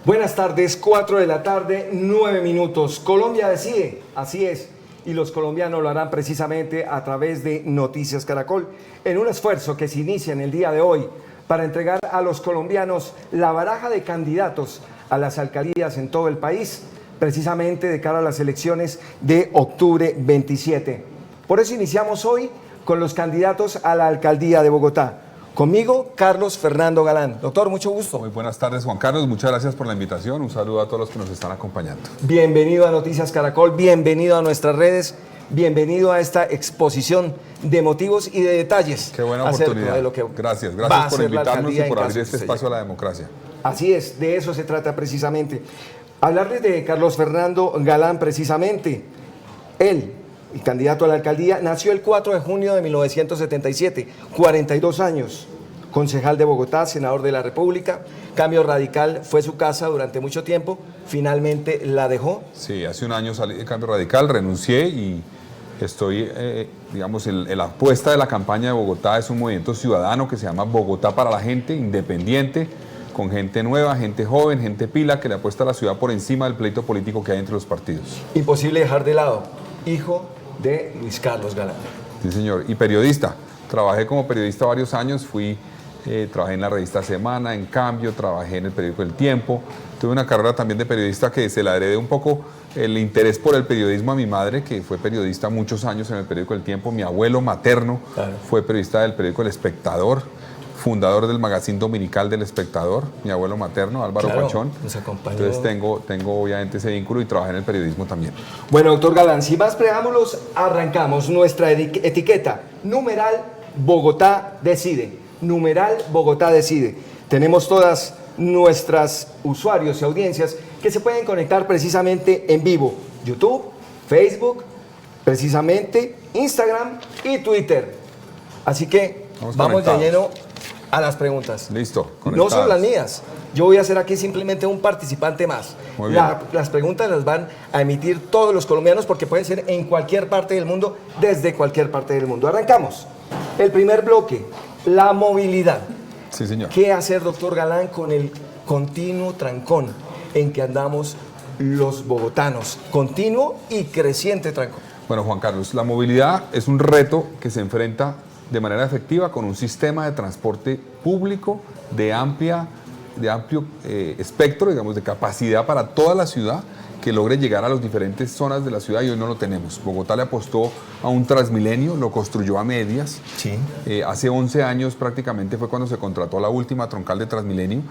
Buenas tardes, 4 de la tarde, 9 minutos. Colombia decide, así es, y los colombianos lo harán precisamente a través de Noticias Caracol, en un esfuerzo que se inicia en el día de hoy para entregar a los colombianos la baraja de candidatos a las alcaldías en todo el país, precisamente de cara a las elecciones de octubre 27. Por eso iniciamos hoy con los candidatos a la alcaldía de Bogotá. Conmigo, Carlos Fernando Galán. Doctor, mucho gusto. Muy buenas tardes, Juan Carlos. Muchas gracias por la invitación. Un saludo a todos los que nos están acompañando. Bienvenido a Noticias Caracol, bienvenido a nuestras redes, bienvenido a esta exposición de motivos y de detalles. Qué buena oportunidad. De lo que gracias por invitarnos y por abrir este espacio a la democracia. Así es, de eso se trata precisamente. Hablarles de Carlos Fernando Galán precisamente. Él, el candidato a la alcaldía, nació el 4 de junio de 1977, 42 años, concejal de Bogotá, senador de la República. Cambio Radical fue su casa durante mucho tiempo, finalmente la dejó. Sí, hace un año salí de Cambio Radical, renuncié y estoy, la apuesta de la campaña de Bogotá es un movimiento ciudadano que se llama Bogotá para la gente, independiente, con gente nueva, gente joven, gente pila, que le apuesta a la ciudad por encima del pleito político que hay entre los partidos. Imposible dejar de lado, hijo de Luis Carlos Galán. Sí, señor. Y periodista. Trabajé como periodista varios años, trabajé en la revista Semana, en Cambio, trabajé en el periódico El Tiempo. Tuve una carrera también de periodista que se la heredé un poco el interés por el periodismo a mi madre, que fue periodista muchos años en el periódico El Tiempo. Mi abuelo materno fue periodista del periódico El Espectador, fundador del magazine dominical del Espectador, mi abuelo materno, Álvaro Pachón. Nos acompañó. Entonces tengo obviamente ese vínculo y trabajé en el periodismo también. Bueno, doctor Galán, sin más preámbulos, arrancamos nuestra etiqueta. Numeral Bogotá decide. Numeral Bogotá decide. Tenemos todas nuestras usuarios y audiencias que se pueden conectar precisamente en vivo. YouTube, Facebook, precisamente Instagram y Twitter. Así que vamos de lleno a las preguntas. Listo. No son las mías. Yo voy a ser aquí simplemente un participante más. Muy bien. Las preguntas las van a emitir todos los colombianos porque pueden ser en cualquier parte del mundo, desde cualquier parte del mundo. Arrancamos. El primer bloque, la movilidad. Sí, señor. ¿Qué hacer, doctor Galán, con el continuo trancón en que andamos los bogotanos? Continuo y creciente trancón. Bueno, Juan Carlos, la movilidad es un reto que se enfrenta de manera efectiva con un sistema de transporte público de amplio espectro, digamos, de capacidad para toda la ciudad, que logre llegar a las diferentes zonas de la ciudad, y hoy no lo tenemos. Bogotá le apostó a un Transmilenio, lo construyó a medias. Sí. Hace 11 años prácticamente fue cuando se contrató la última troncal de Transmilenio,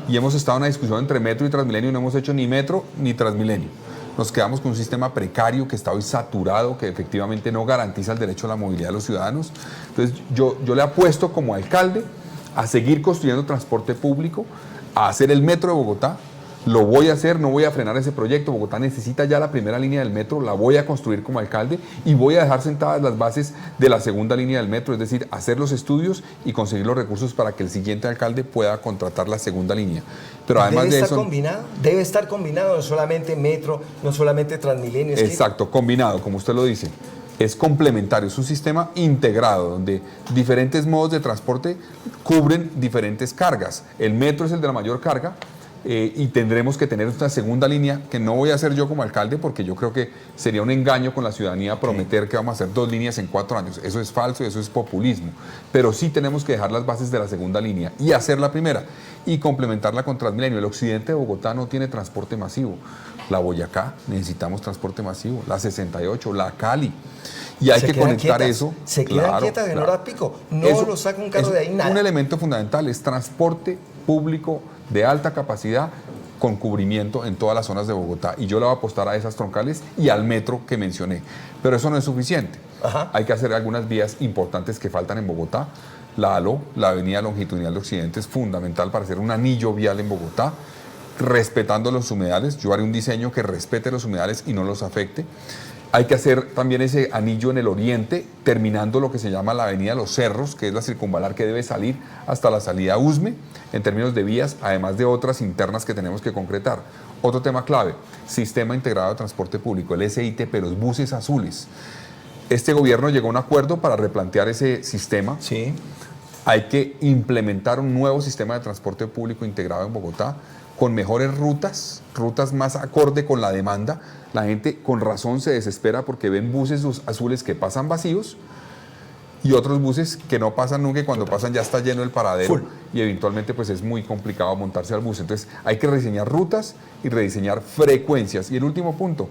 y hemos estado en una discusión entre metro y Transmilenio y no hemos hecho ni metro ni Transmilenio. Nos quedamos con un sistema precario que está hoy saturado, que efectivamente no garantiza el derecho a la movilidad de los ciudadanos. Entonces yo le apuesto como alcalde a seguir construyendo transporte público, a hacer el metro de Bogotá. Lo voy a hacer, no voy a frenar ese proyecto. Bogotá necesita ya la primera línea del metro, la voy a construir como alcalde y voy a dejar sentadas las bases de la segunda línea del metro, es decir, hacer los estudios y conseguir los recursos para que el siguiente alcalde pueda contratar la segunda línea. Pero además de eso... Debe estar combinado, no solamente metro, no solamente Transmilenio. Exacto, combinado, como usted lo dice. Es complementario, es un sistema integrado donde diferentes modos de transporte cubren diferentes cargas. El metro es el de la mayor carga, y tendremos que tener una segunda línea que no voy a hacer yo como alcalde, porque yo creo que sería un engaño con la ciudadanía prometer que vamos a hacer 2 líneas en 4 años. Eso es falso y eso es populismo. Pero sí tenemos que dejar las bases de la segunda línea y hacer la primera y complementarla con Transmilenio. El occidente de Bogotá no tiene transporte masivo. La Boyacá, necesitamos transporte masivo. La 68, la Cali. Y hay que conectar eso. Se quedan quietas en hora pico. No lo saca un carro de ahí, nada. Un elemento fundamental es transporte público de alta capacidad con cubrimiento en todas las zonas de Bogotá. Y yo le voy a apostar a esas troncales y al metro que mencioné. Pero eso no es suficiente. Hay que hacer algunas vías importantes que faltan en Bogotá. La ALO, la Avenida Longitudinal de Occidente, es fundamental para hacer un anillo vial en Bogotá, respetando los humedales. Yo haré un diseño que respete los humedales y no los afecte. Hay que hacer también ese anillo en el oriente, terminando lo que se llama la Avenida Los Cerros, que es la circunvalar que debe salir hasta la salida a Usme, en términos de vías, además de otras internas que tenemos que concretar. Otro tema clave, Sistema Integrado de Transporte Público, el SITP, los buses azules. Este gobierno llegó a un acuerdo para replantear ese sistema. Sí. Hay que implementar un nuevo sistema de transporte público integrado en Bogotá. con mejores rutas más acorde con la demanda. La gente con razón se desespera porque ven buses azules que pasan vacíos y otros buses que no pasan nunca y cuando pasan ya está lleno el paradero. Full. Y eventualmente pues es muy complicado montarse al bus. Entonces hay que rediseñar rutas y rediseñar frecuencias. Y el último punto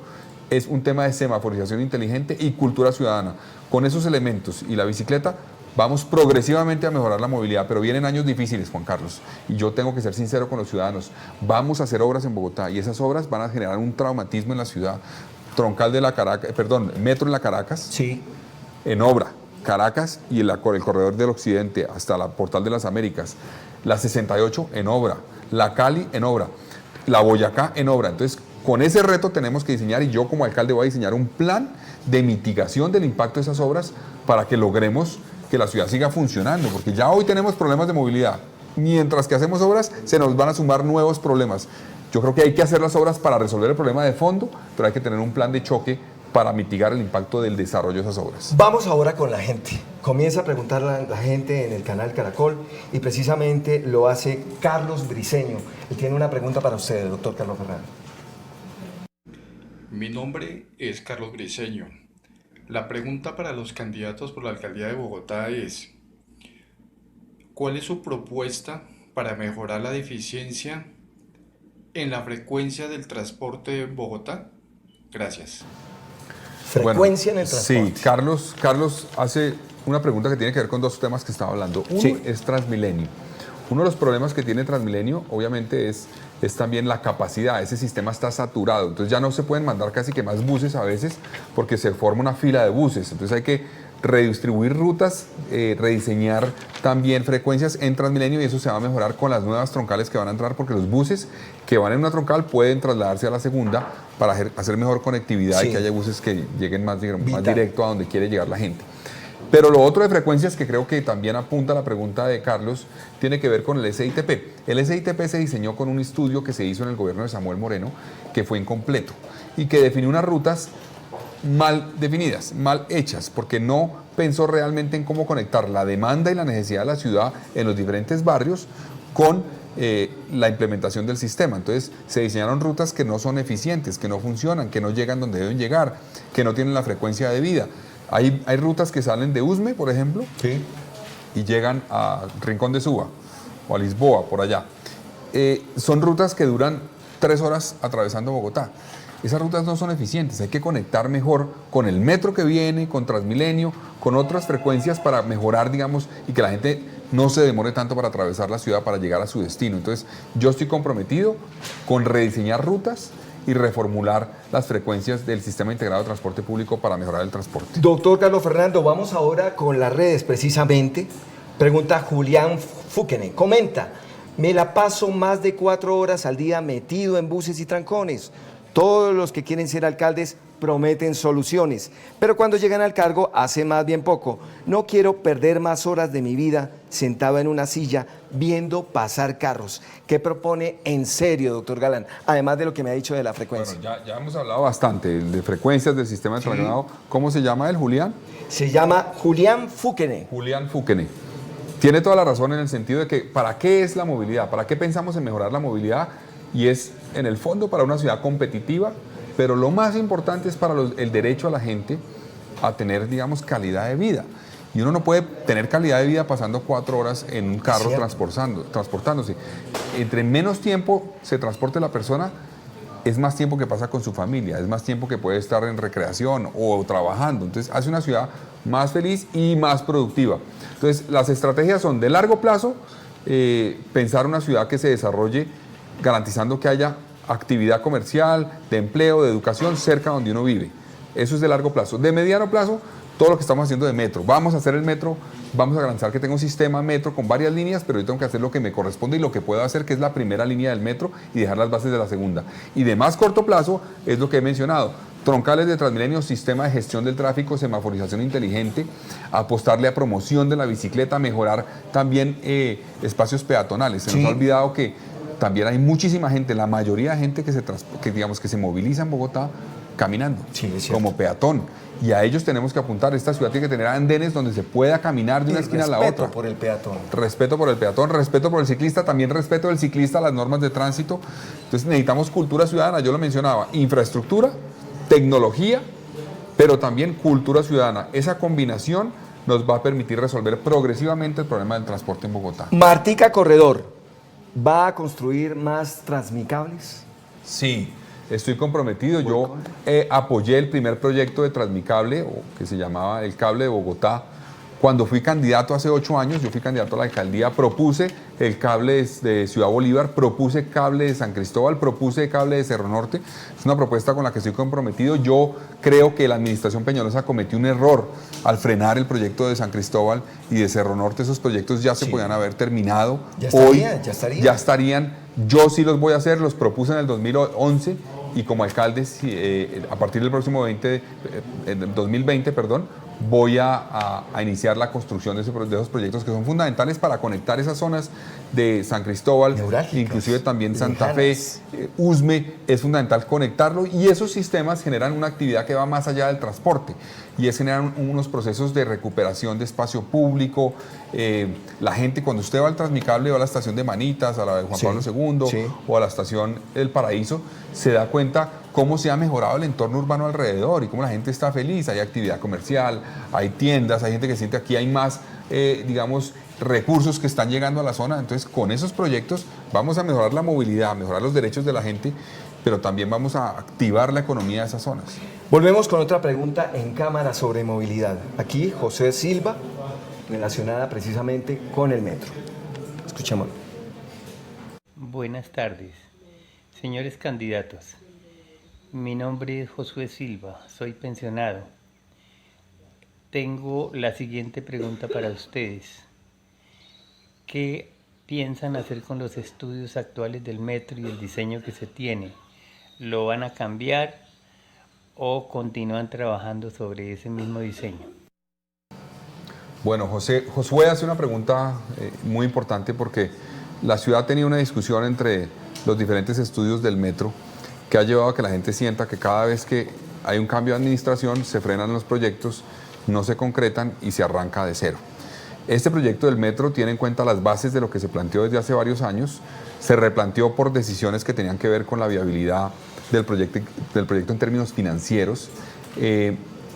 es un tema de semaforización inteligente y cultura ciudadana. Con esos elementos y la bicicleta vamos progresivamente a mejorar la movilidad, pero vienen años difíciles, Juan Carlos, y yo tengo que ser sincero con los ciudadanos. Vamos a hacer obras en Bogotá y esas obras van a generar un traumatismo en la ciudad. Troncal de la Caracas, metro en la Caracas, Sí. en obra. Caracas y el corredor del occidente hasta la Portal de las Américas. La 68 en obra. La Cali en obra. La Boyacá en obra. Entonces, con ese reto tenemos que diseñar, y yo como alcalde voy a diseñar un plan de mitigación del impacto de esas obras para que logremos que la ciudad siga funcionando, porque ya hoy tenemos problemas de movilidad. Mientras que hacemos obras, se nos van a sumar nuevos problemas. Yo creo que hay que hacer las obras para resolver el problema de fondo, pero hay que tener un plan de choque para mitigar el impacto del desarrollo de esas obras. Vamos ahora con la gente. Comienza a preguntar la gente en el canal Caracol y precisamente lo hace Carlos Briceño. Él tiene una pregunta para usted, doctor Carlos Fernando. Mi nombre es Carlos Briceño. La pregunta para los candidatos por la alcaldía de Bogotá es: ¿cuál es su propuesta para mejorar la eficiencia en la frecuencia del transporte en Bogotá? Gracias. Frecuencia en el transporte. Sí, Carlos hace una pregunta que tiene que ver con dos temas que estaba hablando. Uno Sí. es Transmilenio. Uno de los problemas que tiene Transmilenio, obviamente, es también la capacidad. Ese sistema está saturado. Entonces ya no se pueden mandar casi que más buses a veces porque se forma una fila de buses. Entonces hay que redistribuir rutas, rediseñar también frecuencias en Transmilenio, y eso se va a mejorar con las nuevas troncales que van a entrar, porque los buses que van en una troncal pueden trasladarse a la segunda para hacer mejor conectividad Sí. y que haya buses que lleguen más Vital. directo a donde quiere llegar la gente. Pero lo otro de frecuencias que creo que también apunta a la pregunta de Carlos tiene que ver con el SITP. El SITP se diseñó con un estudio que se hizo en el gobierno de Samuel Moreno, que fue incompleto y que definió unas rutas mal definidas, mal hechas, porque no pensó realmente en cómo conectar la demanda y la necesidad de la ciudad en los diferentes barrios con la implementación del sistema. Entonces se diseñaron rutas que no son eficientes, que no funcionan, que no llegan donde deben llegar, que no tienen la frecuencia debida. Hay rutas que salen de Usme, por ejemplo, Sí. y llegan a Rincón de Suba o a Lisboa, por allá. Son rutas que duran 3 horas atravesando Bogotá. Esas rutas no son eficientes, hay que conectar mejor con el metro que viene, con Transmilenio, con otras frecuencias para mejorar, digamos, y que la gente no se demore tanto para atravesar la ciudad para llegar a su destino. Entonces, yo estoy comprometido con rediseñar rutas y reformular las frecuencias del sistema integrado de transporte público para mejorar el transporte. Doctor Carlos Fernando, vamos ahora con las redes precisamente. Pregunta Julián Fúquene. Comenta: me la paso más de 4 horas al día metido en buses y trancones. Todos los que quieren ser alcaldes prometen soluciones, pero cuando llegan al cargo hacen más bien poco. No quiero perder más horas de mi vida sentado en una silla viendo pasar carros. ¿Qué propone en serio, doctor Galán? Además de lo que me ha dicho de la frecuencia. Bueno, ya hemos hablado bastante de frecuencias del sistema de traslado. ¿Cómo se llama él, Julián? Se llama Julián Fúquene. Julián Fúquene. Tiene toda la razón en el sentido de que ¿para qué es la movilidad? ¿Para qué pensamos en mejorar la movilidad? Y es, en el fondo, para una ciudad competitiva, pero lo más importante es para el derecho a la gente a tener, digamos, calidad de vida. Y uno no puede tener calidad de vida pasando 4 horas en un carro transportándose. Entre menos tiempo se transporte la persona, es más tiempo que pasa con su familia, es más tiempo que puede estar en recreación o trabajando. Entonces hace una ciudad más feliz y más productiva. Entonces las estrategias son de largo plazo, pensar una ciudad que se desarrolle garantizando que haya actividad comercial, de empleo, de educación cerca donde uno vive. Eso es de largo plazo. De mediano plazo, todo lo que estamos haciendo de metro. Vamos a hacer el metro, vamos a garantizar que tenga un sistema metro con varias líneas, pero yo tengo que hacer lo que me corresponde y lo que puedo hacer, que es la primera línea del metro, y dejar las bases de la segunda. Y de más corto plazo es lo que he mencionado: troncales de Transmilenio, sistema de gestión del tráfico, semaforización inteligente, apostarle a promoción de la bicicleta, mejorar también espacios peatonales. Se nos ha olvidado que también hay muchísima gente, la mayoría de gente que se moviliza en Bogotá caminando, Sí, es cierto. como peatón. Y a ellos tenemos que apuntar. Esta ciudad tiene que tener andenes donde se pueda caminar de una esquina a la otra. Por el peatón. Respeto por el peatón, respeto por el ciclista, también respeto del ciclista a las normas de tránsito. Entonces necesitamos cultura ciudadana, yo lo mencionaba, infraestructura, tecnología, pero también cultura ciudadana. Esa combinación nos va a permitir resolver progresivamente el problema del transporte en Bogotá. Martica Corredor, ¿va a construir más Transmicables? Sí, estoy comprometido. Yo apoyé el primer proyecto de Transmicable, o que se llamaba el Cable de Bogotá. Cuando fui candidato hace 8 años, yo fui candidato a la alcaldía, propuse el cable de Ciudad Bolívar, propuse cable de San Cristóbal, propuse cable de Cerro Norte. Es una propuesta con la que estoy comprometido. Yo creo que la administración Peñalosa cometió un error al frenar el proyecto de San Cristóbal y de Cerro Norte. Esos proyectos ya se podían haber terminado. Ya estarían. Yo sí los voy a hacer, los propuse en el 2011 y como alcalde, a partir del próximo 2020, voy a iniciar la construcción de esos proyectos que son fundamentales para conectar esas zonas de San Cristóbal, inclusive también Santa Fe, Usme, es fundamental conectarlo y esos sistemas generan una actividad que va más allá del transporte y es generar unos procesos de recuperación de espacio público. La gente, cuando usted va al Transmicable, va a la estación de Manitas, a la de Juan Pablo II o a la estación El Paraíso, se da cuenta cómo se ha mejorado el entorno urbano alrededor y cómo la gente está feliz. Hay actividad comercial, hay tiendas, hay gente que siente que aquí hay más, recursos que están llegando a la zona. Entonces, con esos proyectos vamos a mejorar la movilidad, a mejorar los derechos de la gente, pero también vamos a activar la economía de esas zonas. Volvemos con otra pregunta en cámara sobre movilidad. Aquí, José Silva, relacionada precisamente con el metro. Escuchémoslo. Buenas tardes, señores candidatos. Mi nombre es Josué Silva, soy pensionado. Tengo la siguiente pregunta para ustedes. ¿Qué piensan hacer con los estudios actuales del metro y el diseño que se tiene? ¿Lo van a cambiar o continúan trabajando sobre ese mismo diseño? Bueno, Josué hace una pregunta muy importante porque la ciudad ha tenido una discusión entre los diferentes estudios del metro que ha llevado a que la gente sienta que cada vez que hay un cambio de administración se frenan los proyectos, no se concretan y se arranca de cero. Este proyecto del metro tiene en cuenta las bases de lo que se planteó desde hace varios años, se replanteó por decisiones que tenían que ver con la viabilidad del proyecto en términos financieros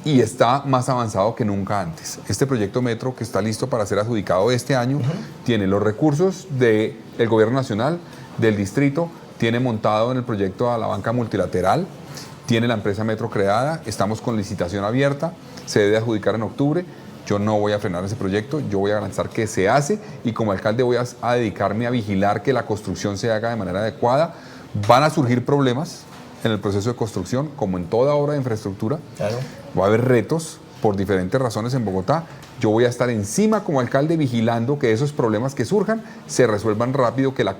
y está más avanzado que nunca antes. Este proyecto metro que está listo para ser adjudicado este año tiene los recursos del gobierno nacional, del distrito, tiene montado en el proyecto a la banca multilateral, tiene la empresa Metro creada, estamos con licitación abierta, se debe adjudicar en octubre. Yo no voy a frenar ese proyecto, yo voy a garantizar que se hace y como alcalde voy a dedicarme a vigilar que la construcción se haga de manera adecuada. Van a surgir problemas en el proceso de construcción, como en toda obra de infraestructura. Claro. Va a haber retos por diferentes razones en Bogotá. Yo voy a estar encima como alcalde vigilando que esos problemas que surjan se resuelvan rápido, que la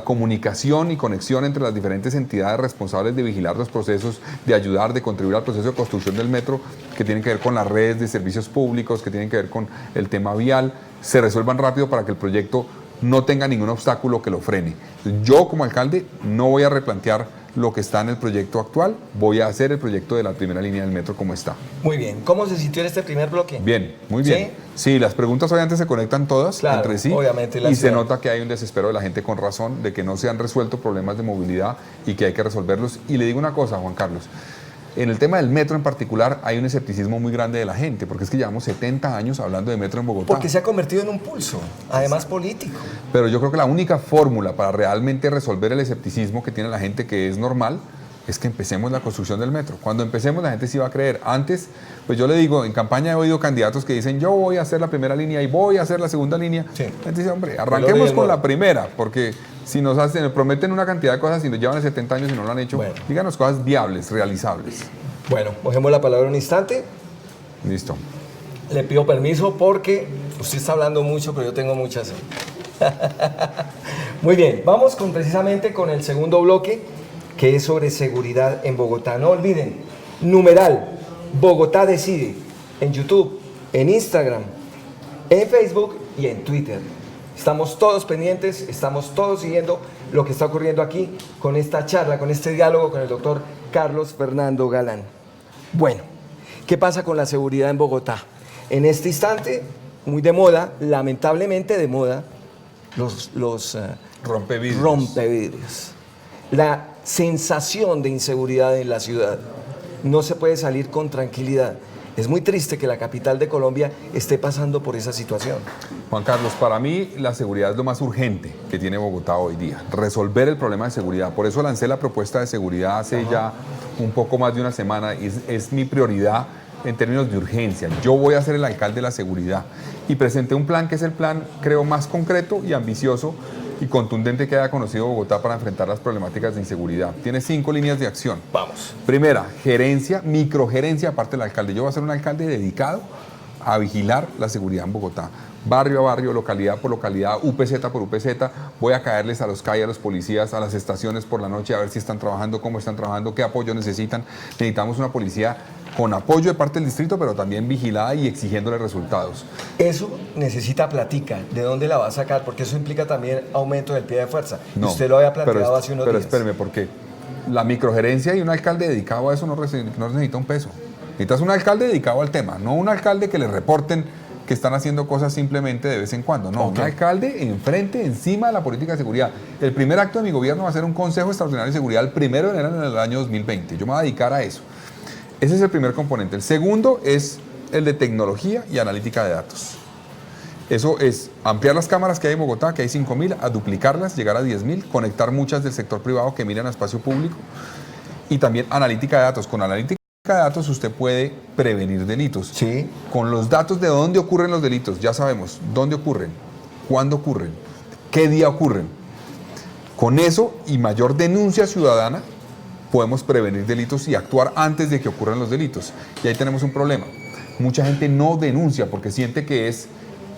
comunicación y conexión entre las diferentes entidades responsables de vigilar los procesos, de ayudar, de contribuir al proceso de construcción del metro, que tienen que ver con las redes de servicios públicos, que tienen que ver con el tema vial, se resuelvan rápido para que el proyecto no tenga ningún obstáculo que lo frene. Yo como alcalde no voy a replantear lo que está en el proyecto actual, voy a hacer el proyecto de la primera línea del metro como está. Muy bien. ¿Cómo se sintió en este primer bloque? Bien, muy bien. Sí, las preguntas obviamente se conectan todas entre sí obviamente, y se nota que hay un desespero de la gente con razón de que no se han resuelto problemas de movilidad y que hay que resolverlos. Y le digo una cosa, Juan Carlos, en el tema del metro en particular hay un escepticismo muy grande de la gente, porque es que llevamos 70 años hablando de metro en Bogotá. Porque se ha convertido en un pulso, además político. Pero yo creo que la única fórmula para realmente resolver el escepticismo que tiene la gente, que es normal, es que empecemos la construcción del metro. Cuando empecemos la gente sí va a creer. Antes, pues yo le digo, en campaña he oído candidatos que dicen yo voy a hacer la primera línea y voy a hacer la segunda línea. Sí. La gente dice, hombre, arranquemos con la primera, porque si nos prometen una cantidad de cosas y nos llevan 70 años y no lo han hecho, díganos cosas viables, realizables. Bueno, cogemos la palabra un instante. Listo. Le pido permiso porque usted está hablando mucho, pero yo tengo muchas. Muy bien, vamos precisamente con el segundo bloque, que es sobre seguridad en Bogotá. No olviden, numeral, Bogotá Decide, en YouTube, en Instagram, en Facebook y en Twitter. Estamos todos pendientes, estamos todos siguiendo lo que está ocurriendo aquí con esta charla, con este diálogo con el doctor Carlos Fernando Galán. Bueno, ¿qué pasa con la seguridad en Bogotá? En este instante, muy de moda, lamentablemente de moda, los Rompevidrios. rompevidrios. La sensación de inseguridad en la ciudad. No se puede salir con tranquilidad. Es muy triste que la capital de Colombia esté pasando por esa situación. Juan Carlos, para mí la seguridad es lo más urgente que tiene Bogotá hoy día, resolver el problema de seguridad. Por eso lancé la propuesta de seguridad hace ya un poco más de una semana y es mi prioridad en términos de urgencia. Yo voy a ser el alcalde de la seguridad y presenté un plan que es el plan, creo, más concreto y ambicioso y contundente que haya conocido Bogotá para enfrentar las problemáticas de inseguridad. Tiene 5 líneas de acción. Vamos. Gerencia, gerencia, microgerencia aparte del alcalde. Yo voy a ser un alcalde dedicado a vigilar la seguridad en Bogotá. Barrio a barrio, localidad por localidad, UPZ por UPZ, voy a caerles a los CAI, a los policías, a las estaciones por la noche, a ver si están trabajando, cómo están trabajando, qué apoyo necesitan. Necesitamos una policía con apoyo de parte del distrito, pero también vigilada y exigiéndole resultados. Eso necesita platica. ¿De dónde la va a sacar? Porque eso implica también aumento del pie de fuerza. No, usted lo había planteado hace unos pero días. espéreme, porque la microgerencia y un alcalde dedicado a eso no necesita un peso. Necesitas un alcalde dedicado al tema, no un alcalde que le reporten que están haciendo cosas simplemente de vez en cuando. No, un alcalde enfrente, encima de la política de seguridad. El primer acto de mi gobierno va a ser un Consejo Extraordinario de Seguridad el 1 de enero del año 2020. Yo me voy a dedicar a eso. Ese es el primer componente. El segundo es el de tecnología y analítica de datos. Eso es ampliar las cámaras que hay en Bogotá, que hay 5.000, a duplicarlas, llegar a 10.000, conectar muchas del sector privado que miran a espacio público y también analítica de datos. Con analítica de datos usted puede prevenir delitos. Sí. Con los datos de dónde ocurren los delitos, ya sabemos dónde ocurren, cuándo ocurren, qué día ocurren. Con eso y mayor denuncia ciudadana podemos prevenir delitos y actuar antes de que ocurran los delitos. Y ahí tenemos un problema. Mucha gente no denuncia porque siente que es,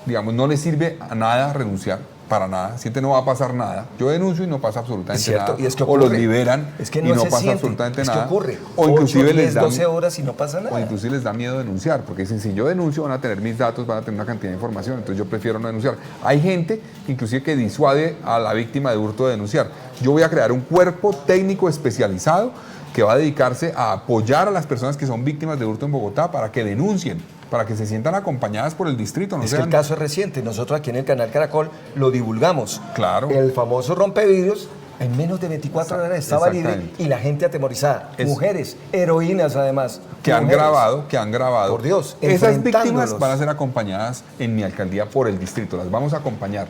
digamos, no le sirve a nada renunciar, para nada, siente no va a pasar nada. Yo denuncio y no pasa absolutamente nada. Y es que o los liberan es que y no no se pasa siente. absolutamente es nada. Que ocurre. O inclusive 8, 10, les da 12 horas y no pasa nada. O inclusive les da miedo denunciar, porque dicen, si yo denuncio van a tener mis datos, van a tener una cantidad de información, entonces yo prefiero no denunciar. Hay gente inclusive que disuade a la víctima de hurto de denunciar. Yo voy a crear un cuerpo técnico especializado que va a dedicarse a apoyar a las personas que son víctimas de hurto en Bogotá para que denuncien, para que se sientan acompañadas por el distrito. No es que el caso es reciente, nosotros aquí en el canal Caracol lo divulgamos. Claro. El famoso rompevidrios en menos de 24 horas estaba libre y la gente atemorizada. Mujeres, heroínas además. Que han grabado. Por Dios, esas víctimas van a ser acompañadas en mi alcaldía por el distrito, las vamos a acompañar.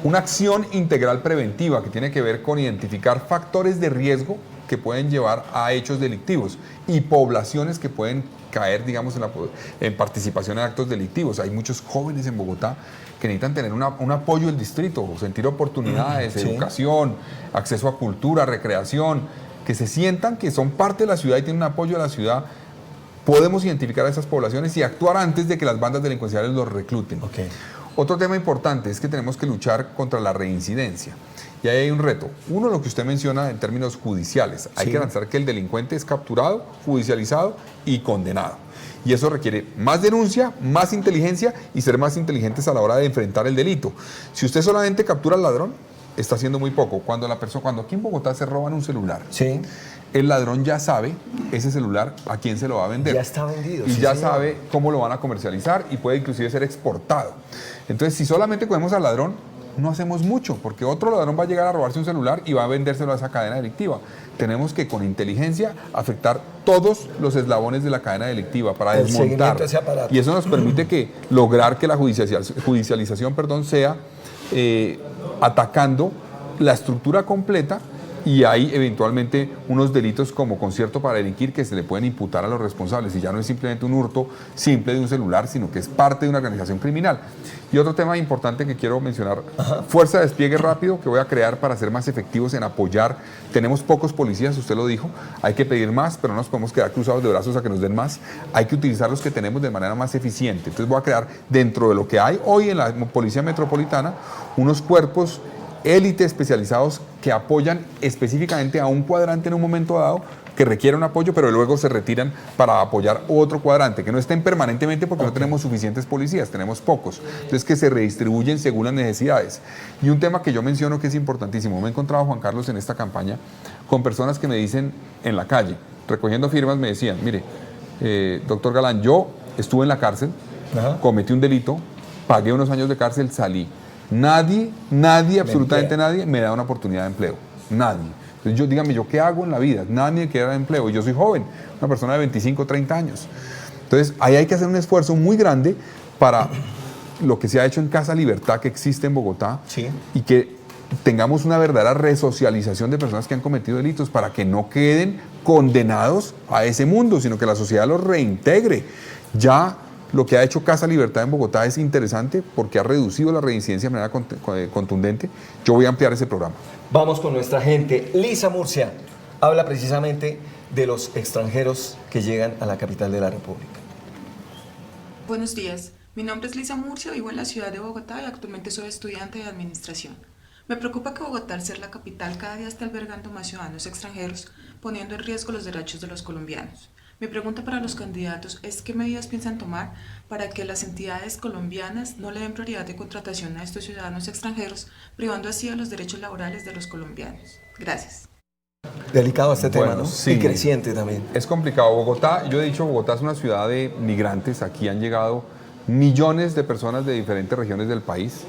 Una acción integral preventiva que tiene que ver con identificar factores de riesgo que pueden llevar a hechos delictivos y poblaciones que pueden caer, digamos, en participación en actos delictivos. Hay muchos jóvenes en Bogotá que necesitan tener un apoyo del distrito, sentir oportunidades, educación, acceso a cultura, recreación, que se sientan que son parte de la ciudad y tienen un apoyo de la ciudad. Podemos identificar a esas poblaciones y actuar antes de que las bandas delincuenciales los recluten. Otro tema importante es que tenemos que luchar contra la reincidencia. Y ahí hay un reto. Uno, lo que usted menciona en términos judiciales. Hay que garantizar que el delincuente es capturado, judicializado y condenado. Y eso requiere más denuncia, más inteligencia y ser más inteligentes a la hora de enfrentar el delito. Si usted solamente captura al ladrón, está haciendo muy poco. Cuando aquí en Bogotá se roban un celular, el ladrón ya sabe ese celular a quién se lo va a vender. Ya está vendido. Y ya sabe cómo lo van a comercializar y puede inclusive ser exportado. Entonces, si solamente cogemos al ladrón, no hacemos mucho, porque otro ladrón va a llegar a robarse un celular y va a vendérselo a esa cadena delictiva. Tenemos que, con inteligencia, afectar todos los eslabones de la cadena delictiva para desmontar. Y eso nos permite lograr que la judicialización sea atacando la estructura completa. Y hay eventualmente unos delitos como concierto para delinquir que se le pueden imputar a los responsables y ya no es simplemente un hurto simple de un celular, sino que es parte de una organización criminal. Y otro tema importante que quiero mencionar, fuerza de despliegue rápido que voy a crear para ser más efectivos en apoyar. Tenemos pocos policías, usted lo dijo, hay que pedir más, pero no nos podemos quedar cruzados de brazos a que nos den más. Hay que utilizar los que tenemos de manera más eficiente. Entonces voy a crear, dentro de lo que hay hoy en la Policía Metropolitana, unos cuerpos élite especializados que apoyan específicamente a un cuadrante en un momento dado que requiere un apoyo, pero luego se retiran para apoyar otro cuadrante, que no estén permanentemente porque no tenemos suficientes policías, tenemos pocos. Entonces, que se redistribuyen según las necesidades. Y un tema que yo menciono que es importantísimo, me he encontrado, Juan Carlos, en esta campaña con personas que me dicen en la calle, recogiendo firmas, me decían, mire, doctor Galán, yo estuve en la cárcel, cometí un delito, pagué unos años de cárcel, salí. Nadie, absolutamente nadie, me da una oportunidad de empleo. Nadie. Entonces, dígame, ¿yo qué hago en la vida? Nadie me quiere dar empleo. Yo soy joven, una persona de 25, 30 años. Entonces, ahí hay que hacer un esfuerzo muy grande para lo que se ha hecho en Casa Libertad, que existe en Bogotá, y que tengamos una verdadera resocialización de personas que han cometido delitos para que no queden condenados a ese mundo, sino que la sociedad los reintegre. Ya lo que ha hecho Casa Libertad en Bogotá es interesante porque ha reducido la reincidencia de manera contundente. Yo voy a ampliar ese programa. Vamos con nuestra gente. Lisa Murcia habla precisamente de los extranjeros que llegan a la capital de la República. Buenos días. Mi nombre es Lisa Murcia, vivo en la ciudad de Bogotá y actualmente soy estudiante de administración. Me preocupa que Bogotá, al ser la capital, cada día esté albergando más ciudadanos extranjeros, poniendo en riesgo los derechos de los colombianos. Mi pregunta para los candidatos es ¿qué medidas piensan tomar para que las entidades colombianas no le den prioridad de contratación a estos ciudadanos extranjeros, privando así de los derechos laborales de los colombianos? Gracias. Delicado este tema, ¿no? Sí, y creciente también. Es complicado. Bogotá, yo he dicho, Bogotá es una ciudad de migrantes. Aquí han llegado millones de personas de diferentes regiones del país.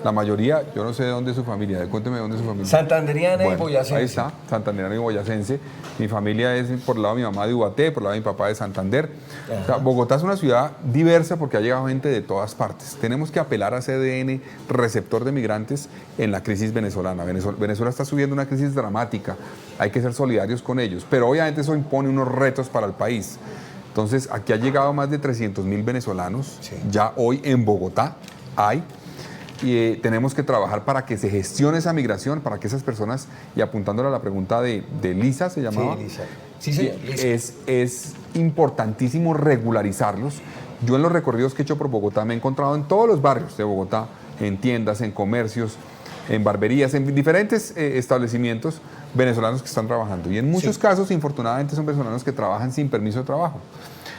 La mayoría, yo no sé de dónde es su familia, cuénteme de dónde es su familia. Santanderiana y boyacense. Ahí está, santanderiana y boyacense. Mi familia es por el lado de mi mamá de Ubaté, por el lado de mi papá de Santander. O sea, Bogotá es una ciudad diversa porque ha llegado gente de todas partes. Tenemos que apelar a CDN, receptor de migrantes, en la crisis venezolana. Venezuela está subiendo una crisis dramática, hay que ser solidarios con ellos, pero obviamente eso impone unos retos para el país. Entonces, aquí ha llegado más de 300.000 venezolanos, ya hoy en Bogotá hay. Y tenemos que trabajar para que se gestione esa migración, para que esas personas, y apuntándole a la pregunta de Lisa, ¿se llamaba? Sí, Lisa. Sí, señor, Lisa. Es importantísimo regularizarlos. Yo en los recorridos que he hecho por Bogotá me he encontrado en todos los barrios de Bogotá, en tiendas, en comercios, en barberías, en diferentes establecimientos venezolanos que están trabajando. Y en muchos casos, infortunadamente, son venezolanos que trabajan sin permiso de trabajo.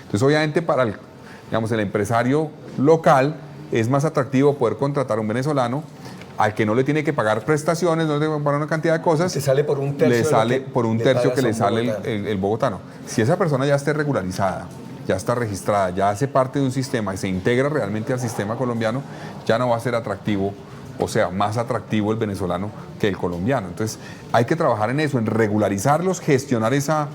Entonces, obviamente, para el empresario local, es más atractivo poder contratar a un venezolano al que no le tiene que pagar prestaciones, no le tiene que pagar una cantidad de cosas. Se sale por un tercio. Le sale por un tercio que le sale bogotano. el bogotano. Si esa persona ya esté regularizada, ya está registrada, ya hace parte de un sistema y se integra realmente al sistema colombiano, ya no va a ser atractivo, o sea, más atractivo el venezolano que el colombiano. Entonces, hay que trabajar en eso, en regularizarlos, gestionar esa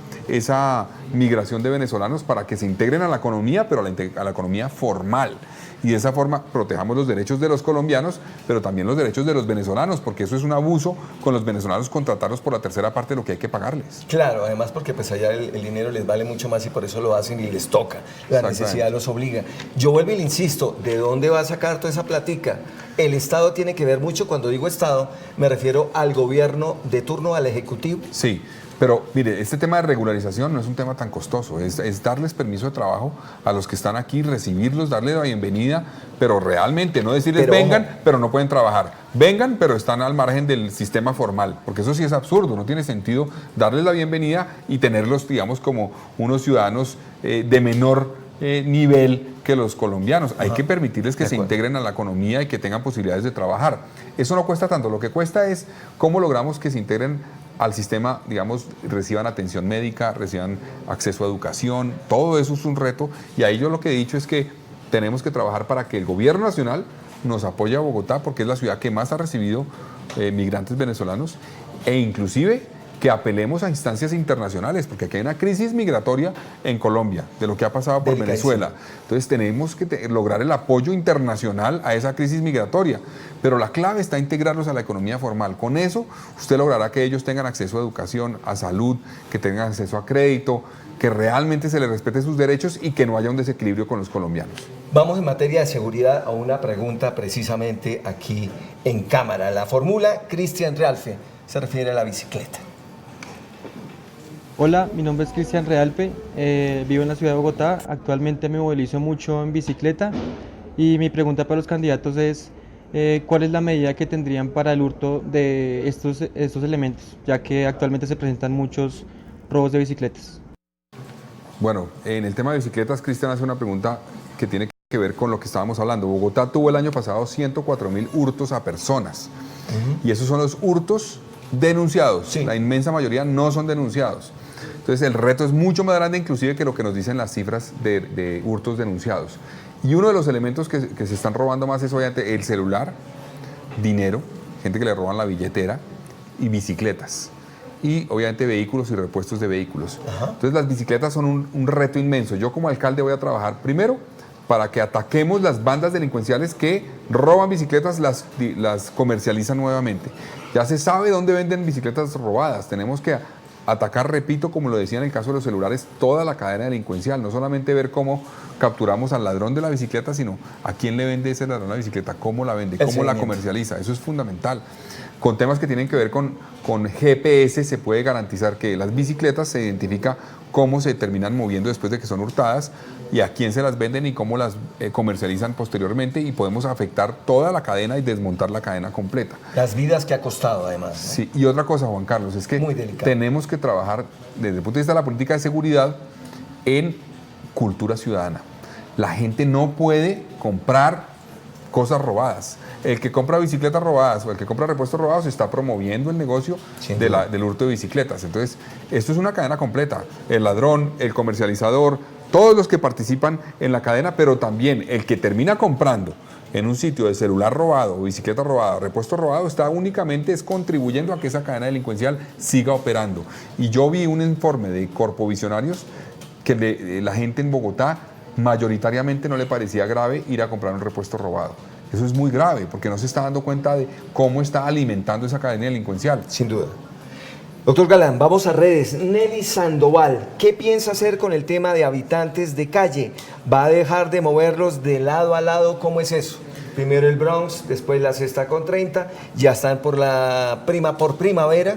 migración de venezolanos para que se integren a la economía, pero a la economía formal. Y de esa forma protejamos los derechos de los colombianos, pero también los derechos de los venezolanos, porque eso es un abuso con los venezolanos, contratarlos por la tercera parte de lo que hay que pagarles. Claro, además porque pues allá el dinero les vale mucho más y por eso lo hacen y les toca. La necesidad los obliga. Yo vuelvo y le insisto, ¿de dónde va a sacar toda esa platica? El Estado tiene que ver mucho, cuando digo Estado, me refiero al gobierno de turno, al Ejecutivo. Sí. Pero mire, este tema de regularización no es un tema tan costoso, es darles permiso de trabajo a los que están aquí, recibirlos, darles la bienvenida, pero realmente no decirles vengan, pero no pueden trabajar. Vengan, pero están al margen del sistema formal, porque eso sí es absurdo, no tiene sentido darles la bienvenida y tenerlos, digamos, como unos ciudadanos de menor nivel que los colombianos. Hay que permitirles que se integren a la economía y que tengan posibilidades de trabajar. Eso no cuesta tanto, lo que cuesta es cómo logramos que se integren al sistema, digamos, reciban atención médica, reciban acceso a educación, todo eso es un reto, y ahí yo lo que he dicho es que tenemos que trabajar para que el gobierno nacional nos apoye a Bogotá, porque es la ciudad que más ha recibido migrantes venezolanos, e inclusive que apelemos a instancias internacionales, porque aquí hay una crisis migratoria en Colombia, de lo que ha pasado por Venezuela. Entonces tenemos que lograr el apoyo internacional a esa crisis migratoria, pero la clave está integrarlos a la economía formal. Con eso usted logrará que ellos tengan acceso a educación, a salud, que tengan acceso a crédito, que realmente se les respete sus derechos y que no haya un desequilibrio con los colombianos. Vamos en materia de seguridad a una pregunta precisamente aquí en cámara. La fórmula Cristian Realfe se refiere a la bicicleta. Hola, mi nombre es Cristian Realpe, vivo en la ciudad de Bogotá, actualmente me movilizo mucho en bicicleta y mi pregunta para los candidatos es ¿Cuál es la medida que tendrían para el hurto de estos elementos, ya que actualmente se presentan muchos robos de bicicletas? Bueno, en el tema de bicicletas, Cristian hace una pregunta que tiene que ver con lo que estábamos hablando. Bogotá tuvo el año pasado 104.000 hurtos a personas. Y esos son los hurtos denunciados. Sí. La inmensa mayoría no son denunciados. Entonces el reto es mucho más grande inclusive que lo que nos dicen las cifras de hurtos denunciados. Y uno de los elementos que se están robando más es obviamente el celular, dinero, gente que le roban la billetera y bicicletas. Y obviamente vehículos y repuestos de vehículos. Entonces las bicicletas son un reto inmenso. Yo como alcalde voy a trabajar primero para que ataquemos las bandas delincuenciales que roban bicicletas, las comercializan nuevamente. Ya se sabe dónde venden bicicletas robadas. Tenemos que atacar, repito, como lo decía en el caso de los celulares, toda la cadena delincuencial. No solamente ver cómo capturamos al ladrón de la bicicleta, sino a quién le vende ese ladrón la bicicleta, cómo la vende, cómo la comercializa. Eso es fundamental. Con temas que tienen que ver con GPS se puede garantizar que las bicicletas se identifica cómo se terminan moviendo después de que son hurtadas y a quién se las venden y cómo las comercializan posteriormente, y podemos afectar toda la cadena y desmontar la cadena completa. Las vidas que ha costado, además, ¿no? Sí, y otra cosa, Juan Carlos, es que tenemos que trabajar desde el punto de vista de la política de seguridad en cultura ciudadana. La gente no puede comprar cosas robadas. El que compra bicicletas robadas o el que compra repuestos robados está promoviendo el negocio del hurto de bicicletas. Entonces, esto es una cadena completa. El ladrón, el comercializador, todos los que participan en la cadena, pero también el que termina comprando en un sitio de celular robado, bicicleta robada, repuesto robado, está únicamente contribuyendo a que esa cadena delincuencial siga operando. Y yo vi un informe de Corpovisionarios que la gente en Bogotá mayoritariamente no le parecía grave ir a comprar un repuesto robado. Eso es muy grave porque no se está dando cuenta de cómo está alimentando esa cadena delincuencial. Sin duda. Doctor Galán, vamos a redes. Nelly Sandoval, ¿qué piensa hacer con el tema de habitantes de calle? ¿Va a dejar de moverlos de lado a lado? ¿Cómo es eso? Primero el Bronx, después la Sexta con 30, ya están por Primavera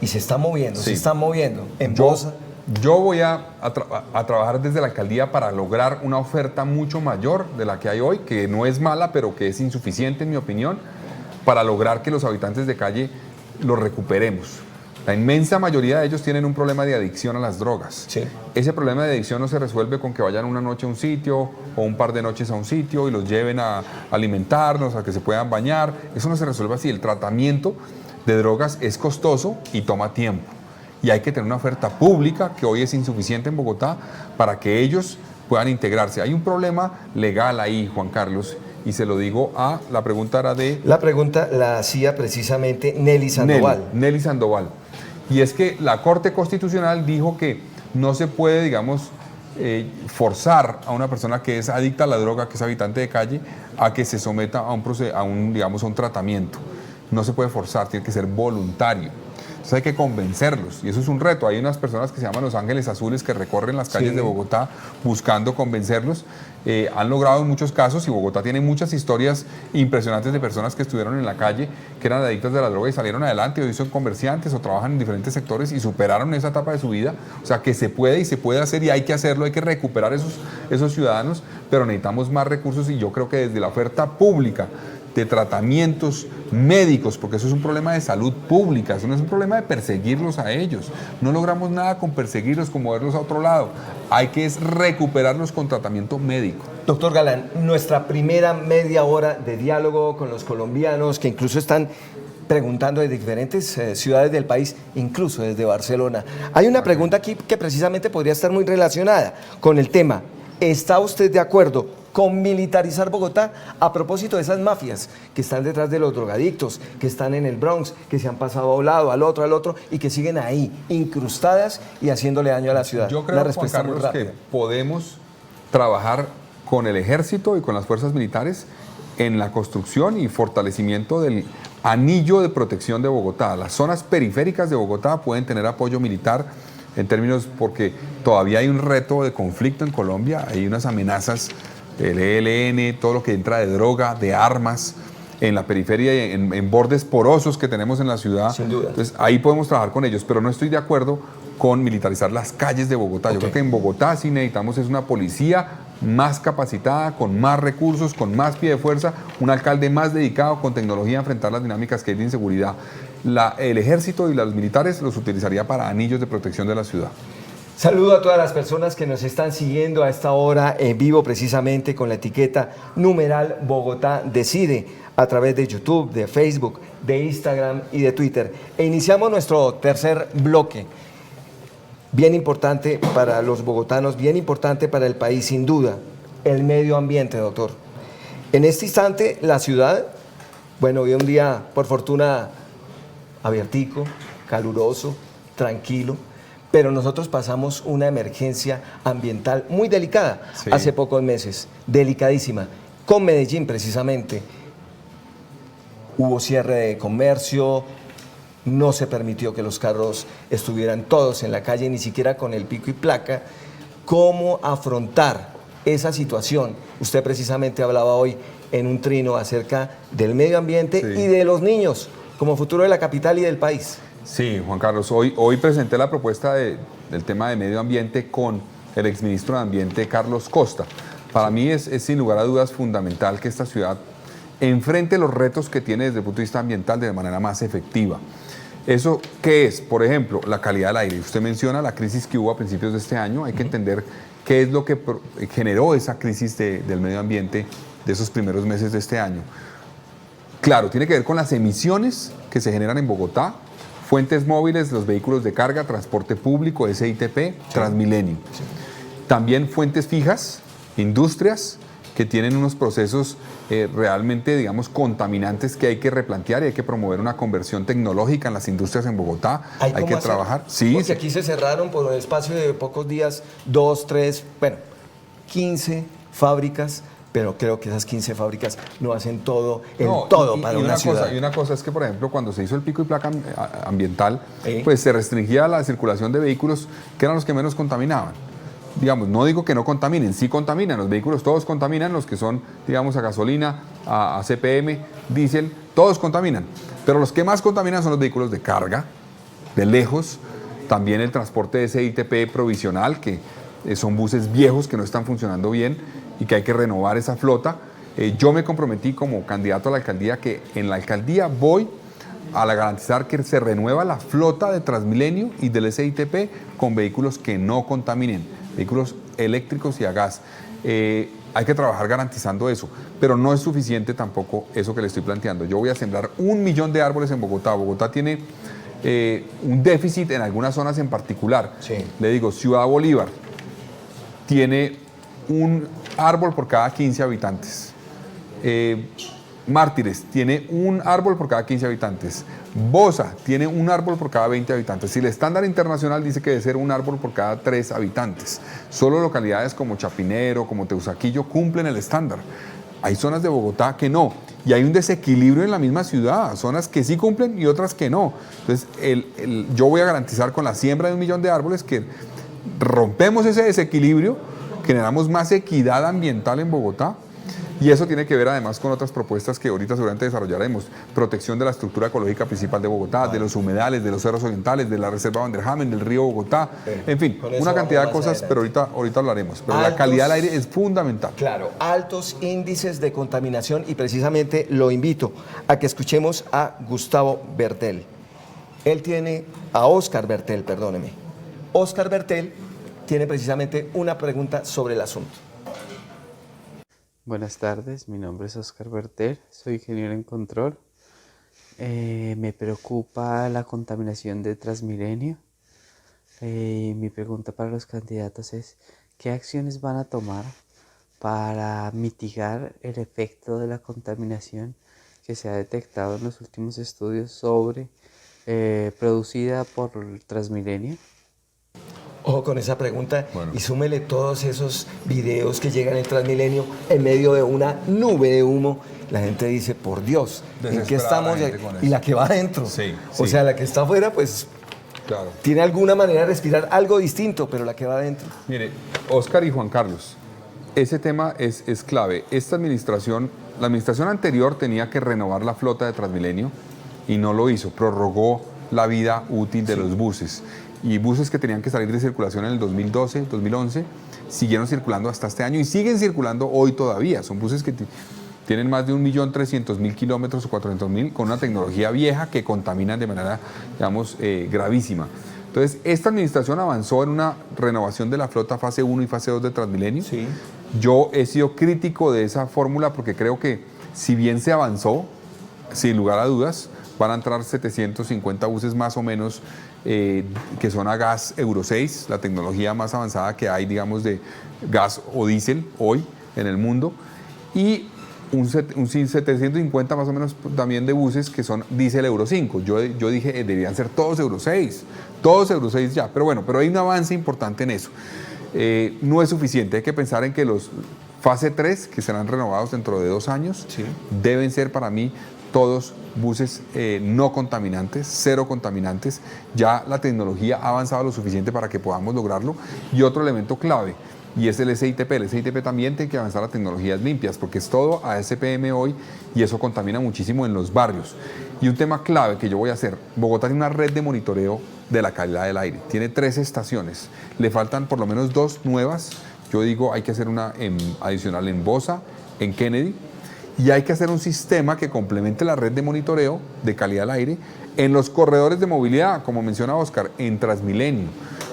y se están moviendo, se están moviendo. En Bosa. Yo voy a trabajar desde la alcaldía para lograr una oferta mucho mayor de la que hay hoy, que no es mala, pero que es insuficiente en mi opinión, para lograr que los habitantes de calle los recuperemos. La inmensa mayoría de ellos tienen un problema de adicción a las drogas. Sí. Ese problema de adicción no se resuelve con que vayan una noche a un sitio o un par de noches a un sitio y los lleven a alimentarnos, a que se puedan bañar. Eso no se resuelve así. El tratamiento de drogas es costoso y toma tiempo. Y hay que tener una oferta pública que hoy es insuficiente en Bogotá para que ellos puedan integrarse. Hay un problema legal ahí, Juan Carlos, y se lo digo la pregunta era de... La pregunta la hacía precisamente Nelly Sandoval. Nelly Sandoval. Y es que la Corte Constitucional dijo que no se puede, digamos, forzar a una persona que es adicta a la droga, que es habitante de calle, a que se someta a un tratamiento. No se puede forzar, tiene que ser voluntario. Entonces hay que convencerlos y eso es un reto. Hay unas personas que se llaman Los Ángeles Azules que recorren las calles de Bogotá buscando convencerlos. Han logrado en muchos casos, y Bogotá tiene muchas historias impresionantes de personas que estuvieron en la calle, que eran adictas de la droga y salieron adelante, hoy son comerciantes o trabajan en diferentes sectores y superaron esa etapa de su vida. O sea que se puede y se puede hacer y hay que hacerlo, hay que recuperar esos ciudadanos, pero necesitamos más recursos y yo creo que desde la oferta pública de tratamientos médicos, porque eso es un problema de salud pública, eso no es un problema de perseguirlos a ellos. No logramos nada con perseguirlos, con moverlos a otro lado. Hay que recuperarlos con tratamiento médico. Doctor Galán, nuestra primera media hora de diálogo con los colombianos que incluso están preguntando desde diferentes ciudades del país, incluso desde Barcelona. Hay una pregunta aquí que precisamente podría estar muy relacionada con el tema. ¿Está usted de acuerdo con militarizar Bogotá a propósito de esas mafias que están detrás de los drogadictos, que están en el Bronx, que se han pasado a un lado, al otro y que siguen ahí, incrustadas y haciéndole daño a la ciudad? Yo creo, Juan Carlos, que podemos trabajar con el ejército y con las fuerzas militares en la construcción y fortalecimiento del anillo de protección de Bogotá. Las zonas periféricas de Bogotá pueden tener apoyo militar en términos porque todavía hay un reto de conflicto en Colombia, hay unas amenazas el ELN, todo lo que entra de droga, de armas, en la periferia y en bordes porosos que tenemos en la ciudad. Sin duda. Entonces ahí podemos trabajar con ellos, pero no estoy de acuerdo con militarizar las calles de Bogotá. Yo creo que en Bogotá sí necesitamos es una policía más capacitada, con más recursos, con más pie de fuerza, un alcalde más dedicado con tecnología a enfrentar las dinámicas que hay de inseguridad. El ejército y los militares los utilizaría para anillos de protección de la ciudad. Saludo a todas las personas que nos están siguiendo a esta hora en vivo, precisamente con la etiqueta numeral Bogotá Decide, a través de YouTube, de Facebook, de Instagram y de Twitter. E iniciamos nuestro tercer bloque. Bien importante para los bogotanos, bien importante para el país, sin duda, el medio ambiente, doctor. En este instante, la ciudad, bueno, hoy un día, por fortuna, abiertico, caluroso, tranquilo, pero nosotros pasamos una emergencia ambiental muy delicada hace pocos meses, delicadísima, con Medellín precisamente. Hubo cierre de comercio, no se permitió que los carros estuvieran todos en la calle, ni siquiera con el pico y placa. ¿Cómo afrontar esa situación? Usted precisamente hablaba hoy en un trino acerca del medio ambiente y de los niños como futuro de la capital y del país. Sí, Juan Carlos, hoy presenté la propuesta del tema de medio ambiente con el exministro de Ambiente, Carlos Costa. Para mí es sin lugar a dudas fundamental que esta ciudad enfrente los retos que tiene desde el punto de vista ambiental de manera más efectiva. ¿Eso qué es? Por ejemplo, la calidad del aire. Usted menciona la crisis que hubo a principios de este año. Hay que entender qué es lo que generó esa crisis del medio ambiente de esos primeros meses de este año. Claro, tiene que ver con las emisiones que se generan en Bogotá, fuentes móviles, los vehículos de carga, transporte público, SITP, Transmilenio. También fuentes fijas, industrias que tienen unos procesos realmente, digamos, contaminantes que hay que replantear y hay que promover una conversión tecnológica en las industrias en Bogotá. Hay que trabajar. Sí, porque aquí se cerraron por un espacio de pocos días, 2, 3, bueno, 15 fábricas, pero creo que esas 15 fábricas no hacen todo, para una ciudad. Y una cosa es que, por ejemplo, cuando se hizo el pico y placa ambiental, pues se restringía la circulación de vehículos que eran los que menos contaminaban. Digamos, no digo que no contaminen, sí contaminan, los vehículos todos contaminan, los que son, digamos, a gasolina, a CPM, diésel, todos contaminan, pero los que más contaminan son los vehículos de carga, de lejos, también el transporte de SITP provisional, que son buses viejos que no están funcionando bien y que hay que renovar esa flota. Yo me comprometí como candidato a la alcaldía que en la alcaldía voy a garantizar que se renueva la flota de Transmilenio y del SITP con vehículos que no contaminen, vehículos eléctricos y a gas. Hay que trabajar garantizando eso, pero no es suficiente tampoco eso que le estoy planteando. Yo voy a sembrar 1 millón de árboles en Bogotá. Bogotá tiene un déficit en algunas zonas en particular. Le digo, Ciudad Bolívar tiene un árbol por cada 15 habitantes. Mártires tiene un árbol por cada 15 habitantes. Bosa tiene un árbol por cada 20 habitantes. Si el estándar internacional dice que debe ser un árbol por cada 3 habitantes, solo localidades como Chapinero, como Teusaquillo cumplen el estándar. Hay zonas de Bogotá que no. Y hay un desequilibrio en la misma ciudad, zonas que sí cumplen y otras que no. Entonces, yo voy a garantizar con la siembra de 1 millón de árboles que rompemos ese desequilibrio, generamos más equidad ambiental en Bogotá. Y eso tiene que ver además con otras propuestas que ahorita seguramente desarrollaremos. Protección de la estructura ecológica principal de Bogotá, de los humedales, de los cerros orientales, de la reserva Van der Hamen, del río Bogotá. En fin, una cantidad de cosas, pero ahorita hablaremos. Pero la calidad del aire es fundamental. Claro, altos índices de contaminación y precisamente lo invito a que escuchemos a Gustavo Bertel. Óscar Bertel, perdóneme. Óscar Bertel tiene precisamente una pregunta sobre el asunto. Buenas tardes, mi nombre es Óscar Bertel, soy ingeniero en control. Me preocupa la contaminación de Transmilenio. Mi pregunta para los candidatos es, ¿qué acciones van a tomar para mitigar el efecto de la contaminación que se ha detectado en los últimos estudios producida por Transmilenio? Ojo con esa pregunta y súmele todos esos videos que llegan en Transmilenio en medio de una nube de humo. La gente dice, por Dios, ¿en qué estamos? Y la que va adentro. O sea, la que está afuera, pues, tiene alguna manera de respirar algo distinto, pero la que va adentro. Mire, Óscar y Juan Carlos, ese tema es clave. La administración anterior tenía que renovar la flota de Transmilenio y no lo hizo, prorrogó la vida útil de los buses. y buses que tenían que salir de circulación en el 2012, 2011, siguieron circulando hasta este año y siguen circulando hoy todavía. Son buses que tienen más de 1.300.000 kilómetros o 400.000 con una tecnología vieja que contaminan de manera, digamos, gravísima. Entonces, esta administración avanzó en una renovación de la flota fase 1 y fase 2 de Transmilenio. Sí. Yo he sido crítico de esa fórmula porque creo que si bien se avanzó, sin lugar a dudas, van a entrar 750 buses más o menos que son a gas Euro 6, la tecnología más avanzada que hay, digamos, de gas o diésel hoy en el mundo, y un 750 más o menos también de buses que son diésel Euro 5. Yo dije, deberían ser todos Euro 6 ya, pero bueno, pero hay un avance importante en eso. No es suficiente, hay que pensar en que los fase 3, que serán renovados dentro de 2 años, Sí. deben ser para mí todos buses no contaminantes, cero contaminantes. Ya la tecnología ha avanzado lo suficiente para que podamos lograrlo. Y otro elemento clave, y es el SITP. El SITP también tiene que avanzar a tecnologías limpias, porque es todo a SPM hoy y eso contamina muchísimo en los barrios. Y un tema clave que yo voy a hacer, Bogotá tiene una red de monitoreo de la calidad del aire. Tiene 3 estaciones, le faltan por lo menos 2 nuevas. Yo digo, hay que hacer una adicional en Bosa, en Kennedy, y hay que hacer un sistema que complemente la red de monitoreo de calidad del aire en los corredores de movilidad, como menciona Oscar, en Transmilenio.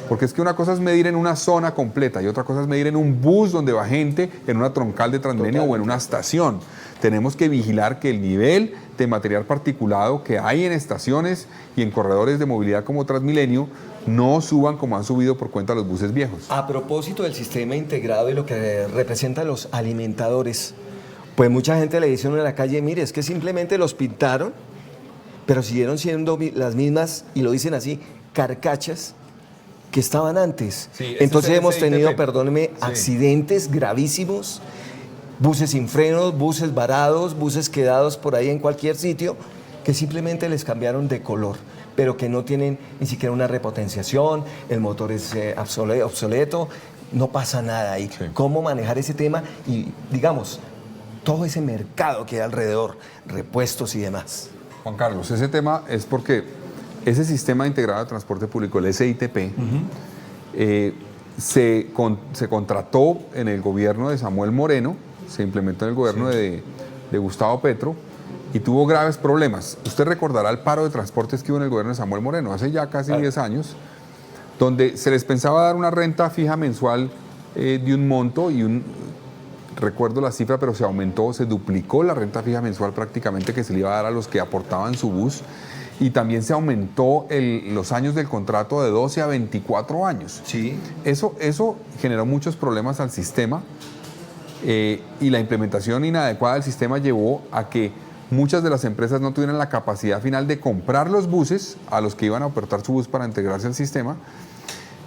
Porque es que una cosa es medir en una zona completa y otra cosa es medir en un bus donde va gente, en una troncal de Transmilenio o en una estación. Tenemos que vigilar que el nivel de material particulado que hay en estaciones y en corredores de movilidad como Transmilenio no suban como han subido por cuenta de los buses viejos. A propósito del sistema integrado y lo que representan los alimentadores, pues mucha gente le dice a uno en la calle, mire, es que simplemente los pintaron, pero siguieron siendo las mismas, y lo dicen así, carcachas que estaban antes. Sí, ese entonces es el hemos SITP. tenido, perdóneme, Sí. accidentes gravísimos, buses sin frenos, buses varados, buses quedados por ahí en cualquier sitio, que simplemente les cambiaron de color, pero que no tienen ni siquiera una repotenciación, el motor es obsoleto, no pasa nada ahí. Sí. ¿Cómo manejar ese tema? Y digamos, todo ese mercado que hay alrededor, repuestos y demás. Juan Carlos, ese tema es porque ese sistema integrado de transporte público, el SITP, se contrató en el gobierno de Samuel Moreno, se implementó en el gobierno de Gustavo Petro y tuvo graves problemas. Usted recordará el paro de transportes que hubo en el gobierno de Samuel Moreno, hace ya casi 10 años, donde se les pensaba dar una renta fija mensual de un monto y recuerdo la cifra, pero se aumentó, se duplicó la renta fija mensual prácticamente que se le iba a dar a los que aportaban su bus, y también se aumentó los años del contrato de 12 a 24 años. Sí. Eso generó muchos problemas al sistema y la implementación inadecuada del sistema llevó a que muchas de las empresas no tuvieran la capacidad final de comprar los buses a los que iban a aportar su bus para integrarse al sistema,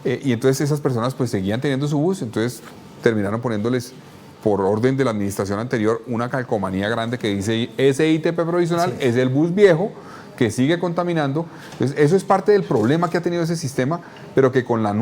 y entonces esas personas pues seguían teniendo su bus, entonces terminaron poniéndoles por orden de la administración anterior una calcomanía grande que dice SITP provisional, es el bus viejo que sigue contaminando. Entonces, eso es parte del problema que ha tenido ese sistema, pero que con el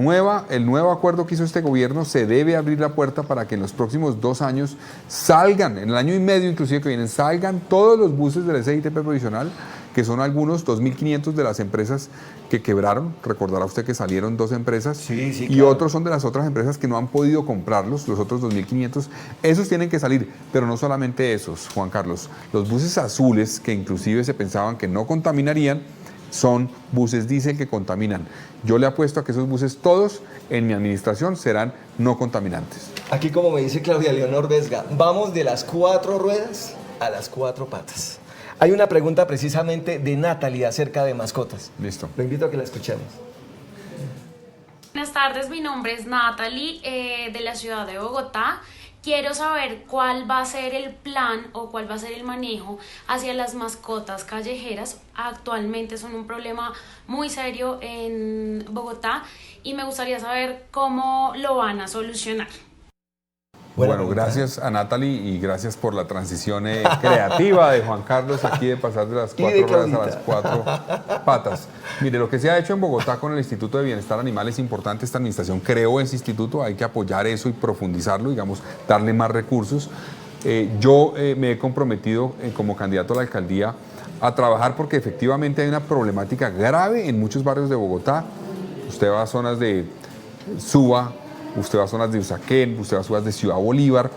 nuevo acuerdo que hizo este gobierno se debe abrir la puerta para que en los próximos 2 años salgan, en el año y medio inclusive que vienen, salgan todos los buses del SITP provisional, que son algunos 2.500 de las empresas que quebraron. Recordará usted que salieron 2 empresas, Sí, y claro. otros son de las otras empresas que no han podido comprarlos, los otros 2.500. Esos tienen que salir, pero no solamente esos, Juan Carlos. Los buses azules, que inclusive se pensaban que no contaminarían, son buses diésel que contaminan. Yo le apuesto a que esos buses todos en mi administración serán no contaminantes. Aquí, como me dice Claudia Leonor Vesga, vamos de las 4 ruedas a las 4 patas. Hay una pregunta precisamente de Natalie acerca de mascotas. Listo. Lo invito a que la escuchemos. Buenas tardes, mi nombre es Natalie de la ciudad de Bogotá. Quiero saber cuál va a ser el plan o cuál va a ser el manejo hacia las mascotas callejeras. Actualmente son un problema muy serio en Bogotá y me gustaría saber cómo lo van a solucionar. Buena Bueno, pregunta. gracias a Natalie y gracias por la transición creativa de Juan Carlos aquí de pasar de las Y de 4 ruedas a las Claudita. 4 patas. Mire, lo que se ha hecho en Bogotá con el Instituto de Bienestar Animal es importante. Esta administración creó ese instituto, hay que apoyar eso y profundizarlo, digamos, darle más recursos. Yo me he comprometido como candidato a la alcaldía a trabajar porque efectivamente hay una problemática grave en muchos barrios de Bogotá Usted va a zonas de Suba, usted va a zonas de Usaquén, usted va a zonas de Ciudad Bolívar.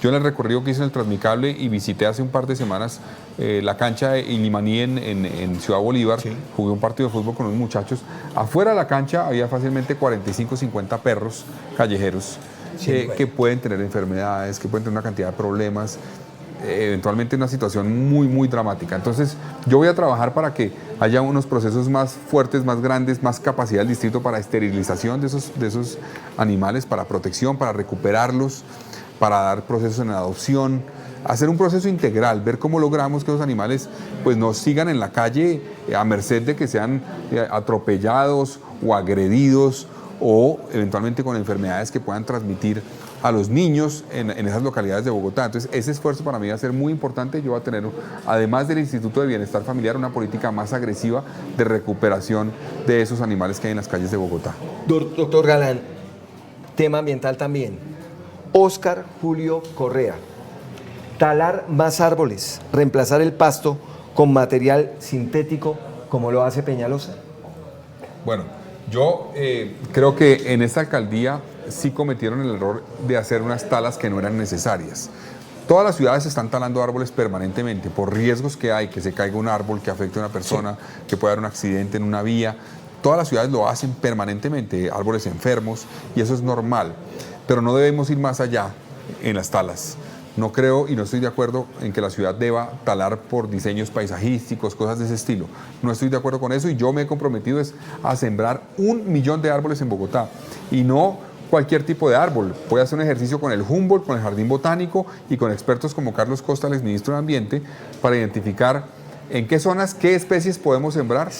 Yo en el recorrido que hice en el Transmicable y visité hace un par de semanas la cancha de Ilimaní en Ciudad Bolívar, jugué un partido de fútbol con unos muchachos. Afuera de la cancha había fácilmente 45, 50 perros callejeros que pueden tener enfermedades, que pueden tener una cantidad de problemas, eventualmente una situación muy, muy dramática. Entonces, yo voy a trabajar para que haya unos procesos más fuertes, más grandes, más capacidad del distrito para esterilización de esos animales, para protección, para recuperarlos, para dar procesos en adopción, hacer un proceso integral, ver cómo logramos que los animales pues no sigan en la calle a merced de que sean atropellados o agredidos o eventualmente con enfermedades que puedan transmitir a los niños en esas localidades de Bogotá. Entonces, ese esfuerzo para mí va a ser muy importante. Yo voy a tener, además del Instituto de Bienestar Familiar, una política más agresiva de recuperación de esos animales que hay en las calles de Bogotá. Doctor Galán, tema ambiental también. Óscar Julio Correa, talar más árboles, reemplazar el pasto con material sintético como lo hace Peñalosa. Bueno, yo creo que en esta alcaldía sí cometieron el error de hacer unas talas que no eran necesarias. Todas las ciudades están talando árboles permanentemente por riesgos que hay, que se caiga un árbol, que afecte a una persona, que pueda haber un accidente en una vía. Todas las ciudades lo hacen permanentemente, árboles enfermos, y eso es normal. Pero no debemos ir más allá en las talas. No creo y no estoy de acuerdo en que la ciudad deba talar por diseños paisajísticos, cosas de ese estilo. No estoy de acuerdo con eso y yo me he comprometido a sembrar 1 millón de árboles en Bogotá. Y no cualquier tipo de árbol. Voy a hacer un ejercicio con el Humboldt, con el Jardín Botánico y con expertos como Carlos Costa, el exministro de Ambiente, para identificar en qué zonas, qué especies podemos sembrar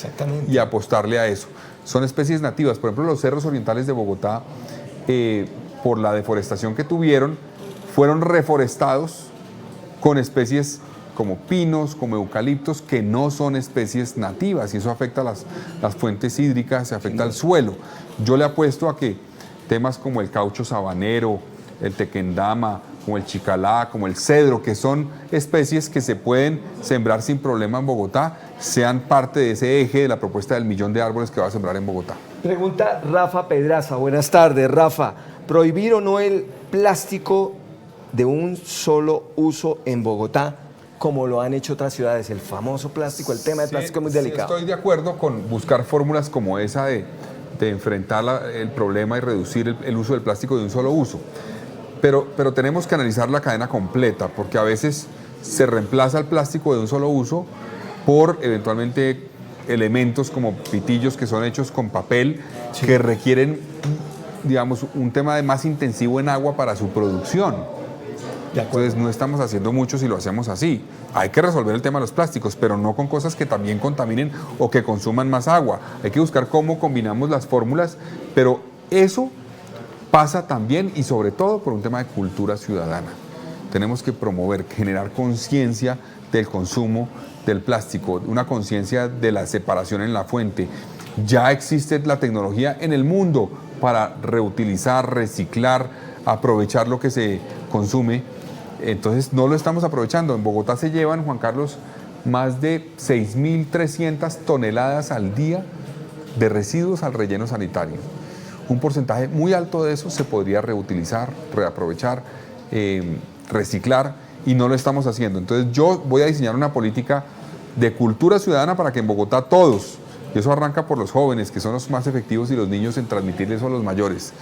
y apostarle a eso. Son especies nativas. Por ejemplo, los cerros orientales de Bogotá, por la deforestación que tuvieron, fueron reforestados con especies como pinos, como eucaliptos, que no son especies nativas, y eso afecta las fuentes hídricas, se afecta al suelo. Yo le apuesto a que temas como el caucho sabanero, el tequendama, como el chicalá, como el cedro, que son especies que se pueden sembrar sin problema en Bogotá, sean parte de ese eje de la propuesta del 1 millón de árboles que va a sembrar en Bogotá. Pregunta Rafa Pedraza. Buenas tardes, Rafa. ¿Prohibir o no el plástico de un solo uso en Bogotá, como lo han hecho otras ciudades? El famoso plástico, el tema del plástico es muy delicado. Estoy de acuerdo con buscar fórmulas como esa de enfrentar el problema y reducir el uso del plástico de un solo uso. Pero tenemos que analizar la cadena completa, porque a veces se reemplaza el plástico de un solo uso por eventualmente elementos como pitillos que son hechos con papel, que requieren, digamos, un tema de más intensivo en agua para su producción. Entonces no estamos haciendo mucho si lo hacemos así. Hay que resolver el tema de los plásticos, pero no con cosas que también contaminen o que consuman más agua. Hay que buscar cómo combinamos las fórmulas, pero eso pasa también y sobre todo por un tema de cultura ciudadana. Tenemos que promover, generar conciencia del consumo del plástico, una conciencia de la separación en la fuente. Ya existe la tecnología en el mundo para reutilizar, reciclar, aprovechar lo que se consume. Entonces no lo estamos aprovechando. En Bogotá se llevan, Juan Carlos, más de 6.300 toneladas al día de residuos al relleno sanitario. Un porcentaje muy alto de eso se podría reutilizar, reaprovechar, reciclar, y no lo estamos haciendo. Entonces yo voy a diseñar una política de cultura ciudadana para que en Bogotá todos, y eso arranca por los jóvenes, que son los más efectivos, y los niños en transmitirles a los mayores,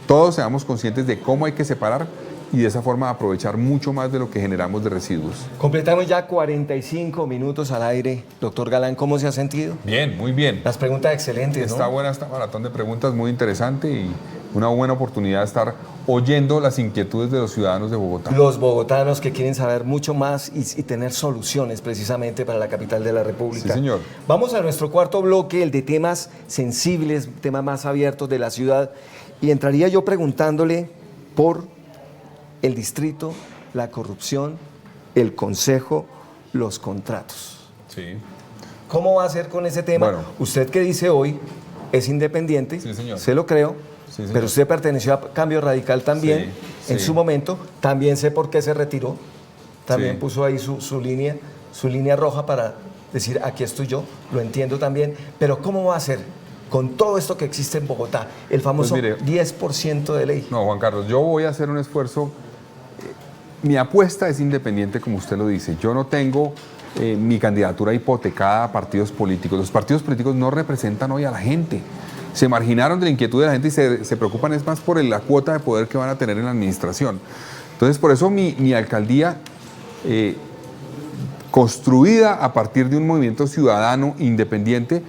todos seamos conscientes de cómo hay que separar y de esa forma aprovechar mucho más de lo que generamos de residuos. Completamos ya 45 minutos al aire. Doctor Galán, ¿cómo se ha sentido? Bien, muy bien. Las preguntas excelentes, ¿no? Está buena esta maratón de preguntas, muy interesante, y una buena oportunidad de estar oyendo las inquietudes de los ciudadanos de Bogotá. Los bogotanos que quieren saber mucho más y tener soluciones precisamente para la capital de la República. Sí, señor. Vamos a nuestro cuarto bloque, el de temas sensibles, temas más abiertos de la ciudad. Y entraría yo preguntándole por el distrito, la corrupción, el consejo, los contratos. Sí. ¿Cómo va a ser con ese tema? Bueno. Usted que dice hoy es independiente, Sí, señor. se lo creo, Sí, señor. pero usted perteneció a Cambio Radical también en Sí. su momento, también sé por qué se retiró, también Sí. puso ahí su línea roja para decir aquí estoy yo, lo entiendo también, pero ¿cómo va a ser con todo esto que existe en Bogotá, el famoso Pues mire, 10% de ley? No, Juan Carlos, yo voy a hacer un esfuerzo. Mi apuesta es independiente, como usted lo dice. Yo no tengo mi candidatura hipotecada a partidos políticos. Los partidos políticos no representan hoy a la gente. Se marginaron de la inquietud de la gente y se preocupan es más por la cuota de poder que van a tener en la administración. Entonces, por eso mi alcaldía, construida a partir de un movimiento ciudadano independiente,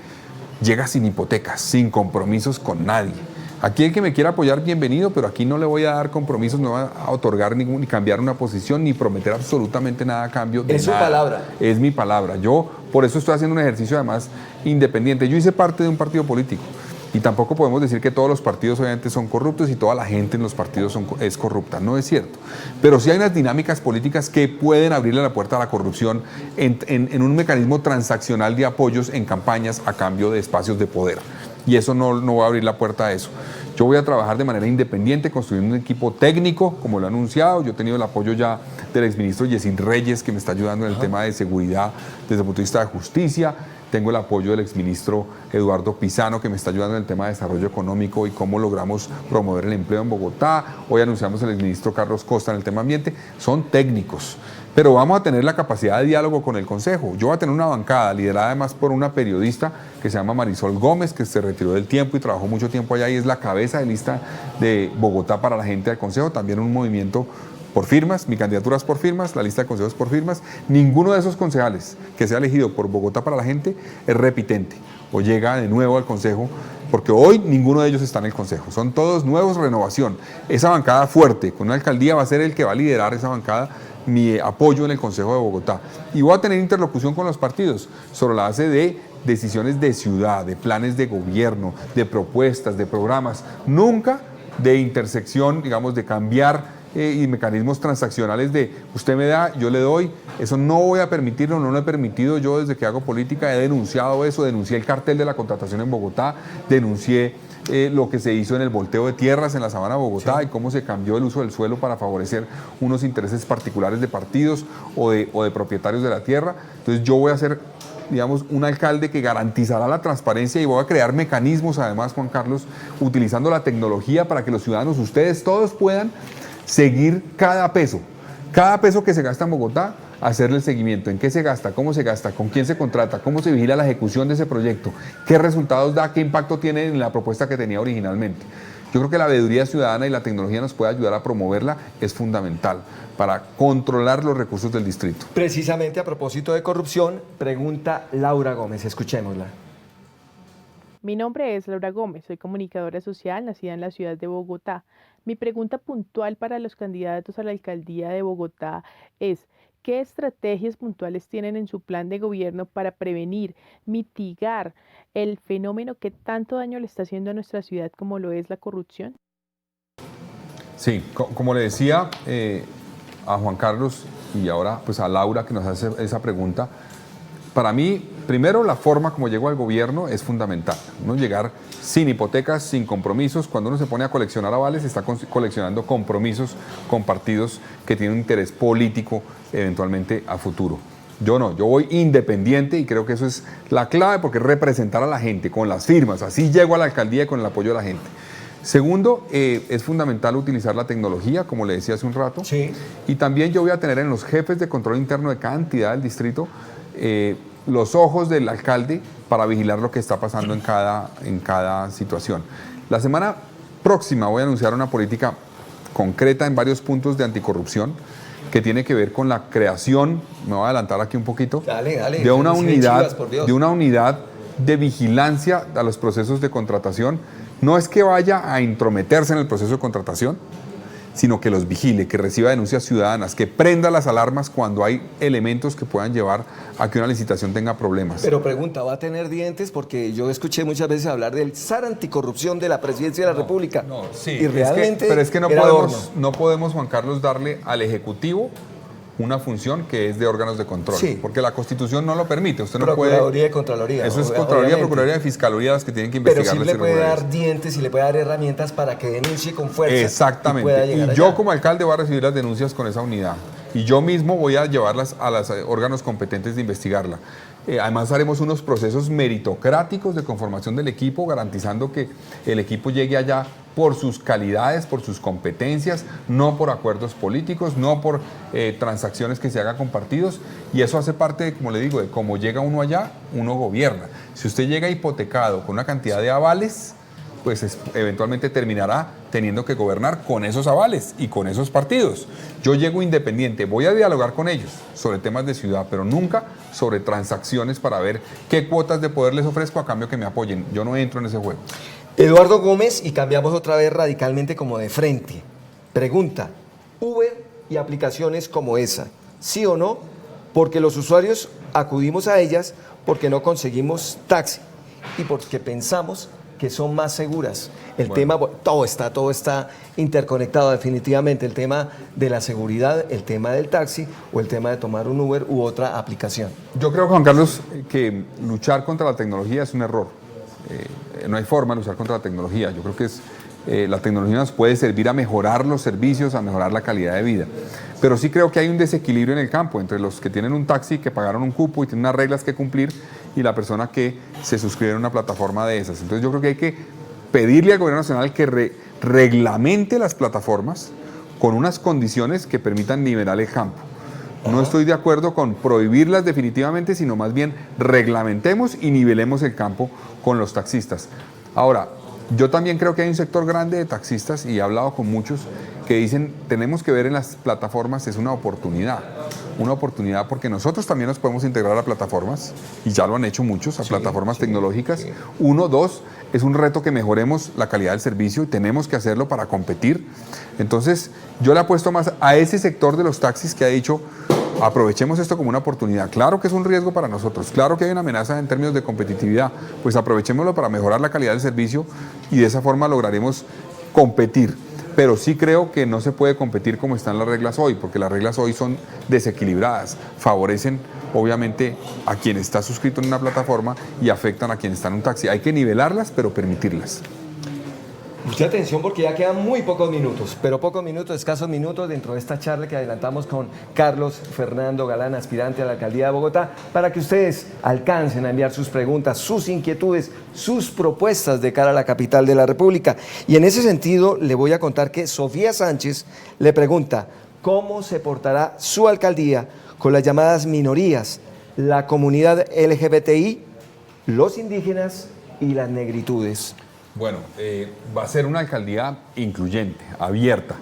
llega sin hipotecas, sin compromisos con nadie. Aquí el que me quiera apoyar, bienvenido, pero aquí no le voy a dar compromisos, no voy a otorgar ni cambiar una posición, ni prometer absolutamente nada a cambio de nada. Es su palabra. Es mi palabra. Yo por eso estoy haciendo un ejercicio además independiente. Yo hice parte de un partido político y tampoco podemos decir que todos los partidos obviamente son corruptos y toda la gente en los partidos es corrupta. No es cierto. Pero sí hay unas dinámicas políticas que pueden abrirle la puerta a la corrupción en un mecanismo transaccional de apoyos en campañas a cambio de espacios de poder. Y eso no va a abrir la puerta a eso. Yo voy a trabajar de manera independiente, construyendo un equipo técnico, como lo he anunciado. Yo he tenido el apoyo ya del exministro Yesid Reyes, que me está ayudando en el tema de seguridad desde el punto de vista de justicia. Tengo el apoyo del exministro Eduardo Pisano, que me está ayudando en el tema de desarrollo económico y cómo logramos promover el empleo en Bogotá. Hoy anunciamos el exministro Carlos Costa en el tema ambiente. Son técnicos, pero vamos a tener la capacidad de diálogo con el Consejo. Yo voy a tener una bancada liderada además por una periodista que se llama Marisol Gómez, que se retiró del tiempo y trabajó mucho tiempo allá y es la cabeza de lista de Bogotá para la gente del Consejo. También un movimiento por firmas, mi candidatura es por firmas, la lista de consejos es por firmas. Ninguno de esos concejales que sea elegido por Bogotá para la gente es repitente o llega de nuevo al Consejo, porque hoy ninguno de ellos está en el Consejo. Son todos nuevos, renovación. Esa bancada fuerte, con una alcaldía, va a ser el que va a liderar esa bancada, mi apoyo en el Consejo de Bogotá. Y voy a tener interlocución con los partidos sobre la base de decisiones de ciudad, de planes de gobierno, de propuestas, de programas, nunca de intersección, digamos, de cambiar y mecanismos transaccionales de usted me da, yo le doy. Eso no voy a permitirlo, no lo he permitido yo desde que hago política. He denunciado eso, denuncié el cartel de la contratación en Bogotá, denuncié lo que se hizo en el volteo de tierras en la Sabana de Bogotá, sí, y cómo se cambió el uso del suelo para favorecer unos intereses particulares de partidos o de propietarios de la tierra. Entonces yo voy a ser, digamos, un alcalde que garantizará la transparencia y voy a crear mecanismos, además, Juan Carlos, utilizando la tecnología para que los ciudadanos, ustedes todos puedan seguir cada peso que se gasta en Bogotá, hacerle el seguimiento, en qué se gasta, cómo se gasta, con quién se contrata, cómo se vigila la ejecución de ese proyecto, qué resultados da, qué impacto tiene en la propuesta que tenía originalmente. Yo creo que la veeduría ciudadana y la tecnología nos puede ayudar a promoverla, es fundamental para controlar los recursos del distrito. Precisamente a propósito de corrupción, pregunta Laura Gómez, escuchémosla. Mi nombre es Laura Gómez, soy comunicadora social, nacida en la ciudad de Bogotá. Mi pregunta puntual para los candidatos a la alcaldía de Bogotá es: ¿qué estrategias puntuales tienen en su plan de gobierno para prevenir, mitigar el fenómeno que tanto daño le está haciendo a nuestra ciudad como lo es la corrupción? Sí, como le decía a Juan Carlos y ahora pues a Laura que nos hace esa pregunta, para mí, primero, la forma como llego al gobierno es fundamental. No llegar sin hipotecas, sin compromisos. Cuando uno se pone a coleccionar avales, está coleccionando compromisos con partidos que tienen un interés político eventualmente a futuro. Yo no, yo voy independiente y creo que eso es la clave, porque es representar a la gente con las firmas. Así llego a la alcaldía con el apoyo de la gente. Segundo, es fundamental utilizar la tecnología, como le decía hace un rato. Sí. Y también yo voy a tener en los jefes de control interno de cada entidad del distrito los ojos del alcalde para vigilar lo que está pasando en cada situación. La semana próxima voy a anunciar una política concreta en varios puntos de anticorrupción que tiene que ver con la creación, me voy a adelantar aquí un poquito, de una unidad de vigilancia a los procesos de contratación. No es que vaya a intrometerse en el proceso de contratación, sino que los vigile, que reciba denuncias ciudadanas, que prenda las alarmas cuando hay elementos que puedan llevar a que una licitación tenga problemas. Pero pregunta, ¿va a tener dientes? Porque yo escuché muchas veces hablar del SAR anticorrupción de la Presidencia de la República. No, sí. Y realmente pero es que no podemos, Juan Carlos, darle al Ejecutivo una función que es de órganos de control, sí, porque la Constitución no lo permite. Usted no Procuraduría y Contraloría. Eso es Contraloría, Procuraduría y Fiscalía las que tienen que investigar. Pero sí le puede dar dientes y le puede dar herramientas para que denuncie con fuerza. Exactamente. Y yo como alcalde voy a recibir las denuncias con esa unidad. y yo mismo voy a llevarlas a los órganos competentes de investigarla. Además haremos unos procesos meritocráticos de conformación del equipo, garantizando que el equipo llegue allá por sus calidades, por sus competencias, no por acuerdos políticos, no por transacciones que se hagan con partidos, y eso hace parte, como le digo, de cómo llega uno allá, uno gobierna. Si usted llega hipotecado con una cantidad de avales, pues eventualmente terminará teniendo que gobernar con esos avales y con esos partidos. Yo llego independiente, voy a dialogar con ellos sobre temas de ciudad, pero nunca sobre transacciones para ver qué cuotas de poder les ofrezco a cambio que me apoyen. Yo no entro en ese juego. Eduardo Gómez, y cambiamos otra vez radicalmente como de frente. Pregunta, Uber y aplicaciones como esa, ¿sí o no? Porque los usuarios acudimos a ellas porque no conseguimos taxi y porque pensamos que son más seguras. El tema, todo está interconectado definitivamente, el tema de la seguridad, el tema del taxi o el tema de tomar un Uber u otra aplicación. Yo creo, Juan Carlos, que luchar contra la tecnología es un error. No hay forma de luchar contra la tecnología. Yo creo que la tecnología nos puede servir a mejorar los servicios, a mejorar la calidad de vida. Pero sí creo que hay un desequilibrio en el campo entre los que tienen un taxi, que pagaron un cupo y tienen unas reglas que cumplir, y la persona que se suscribe a una plataforma de esas. Entonces yo creo que hay que pedirle al gobierno nacional que reglamente las plataformas con unas condiciones que permitan nivelar el campo. No estoy de acuerdo con prohibirlas definitivamente, sino más bien reglamentemos y nivelemos el campo con los taxistas. Ahora, yo también creo que hay un sector grande de taxistas, y he hablado con muchos, que dicen, tenemos que ver en las plataformas, es una oportunidad porque nosotros también nos podemos integrar a plataformas, y ya lo han hecho muchos, a plataformas tecnológicas. Uno, dos, es un reto que mejoremos la calidad del servicio y tenemos que hacerlo para competir. Entonces, yo le apuesto más a ese sector de los taxis que ha dicho, aprovechemos esto como una oportunidad. Claro que es un riesgo para nosotros, claro que hay una amenaza en términos de competitividad, pues aprovechémoslo para mejorar la calidad del servicio y de esa forma lograremos competir. Pero sí creo que no se puede competir como están las reglas hoy, porque las reglas hoy son desequilibradas, favorecen obviamente a quien está suscrito en una plataforma y afectan a quien está en un taxi. Hay que nivelarlas, pero permitirlas. Mucha atención porque ya quedan muy pocos minutos, pero pocos minutos, escasos minutos dentro de esta charla que adelantamos con Carlos Fernando Galán, aspirante a la alcaldía de Bogotá, para que ustedes alcancen a enviar sus preguntas, sus inquietudes, sus propuestas de cara a la capital de la República. Y en ese sentido le voy a contar que Sofía Sánchez le pregunta cómo se portará su alcaldía con las llamadas minorías, la comunidad LGBTI, los indígenas y las negritudes. Bueno, va a ser una alcaldía incluyente, abierta.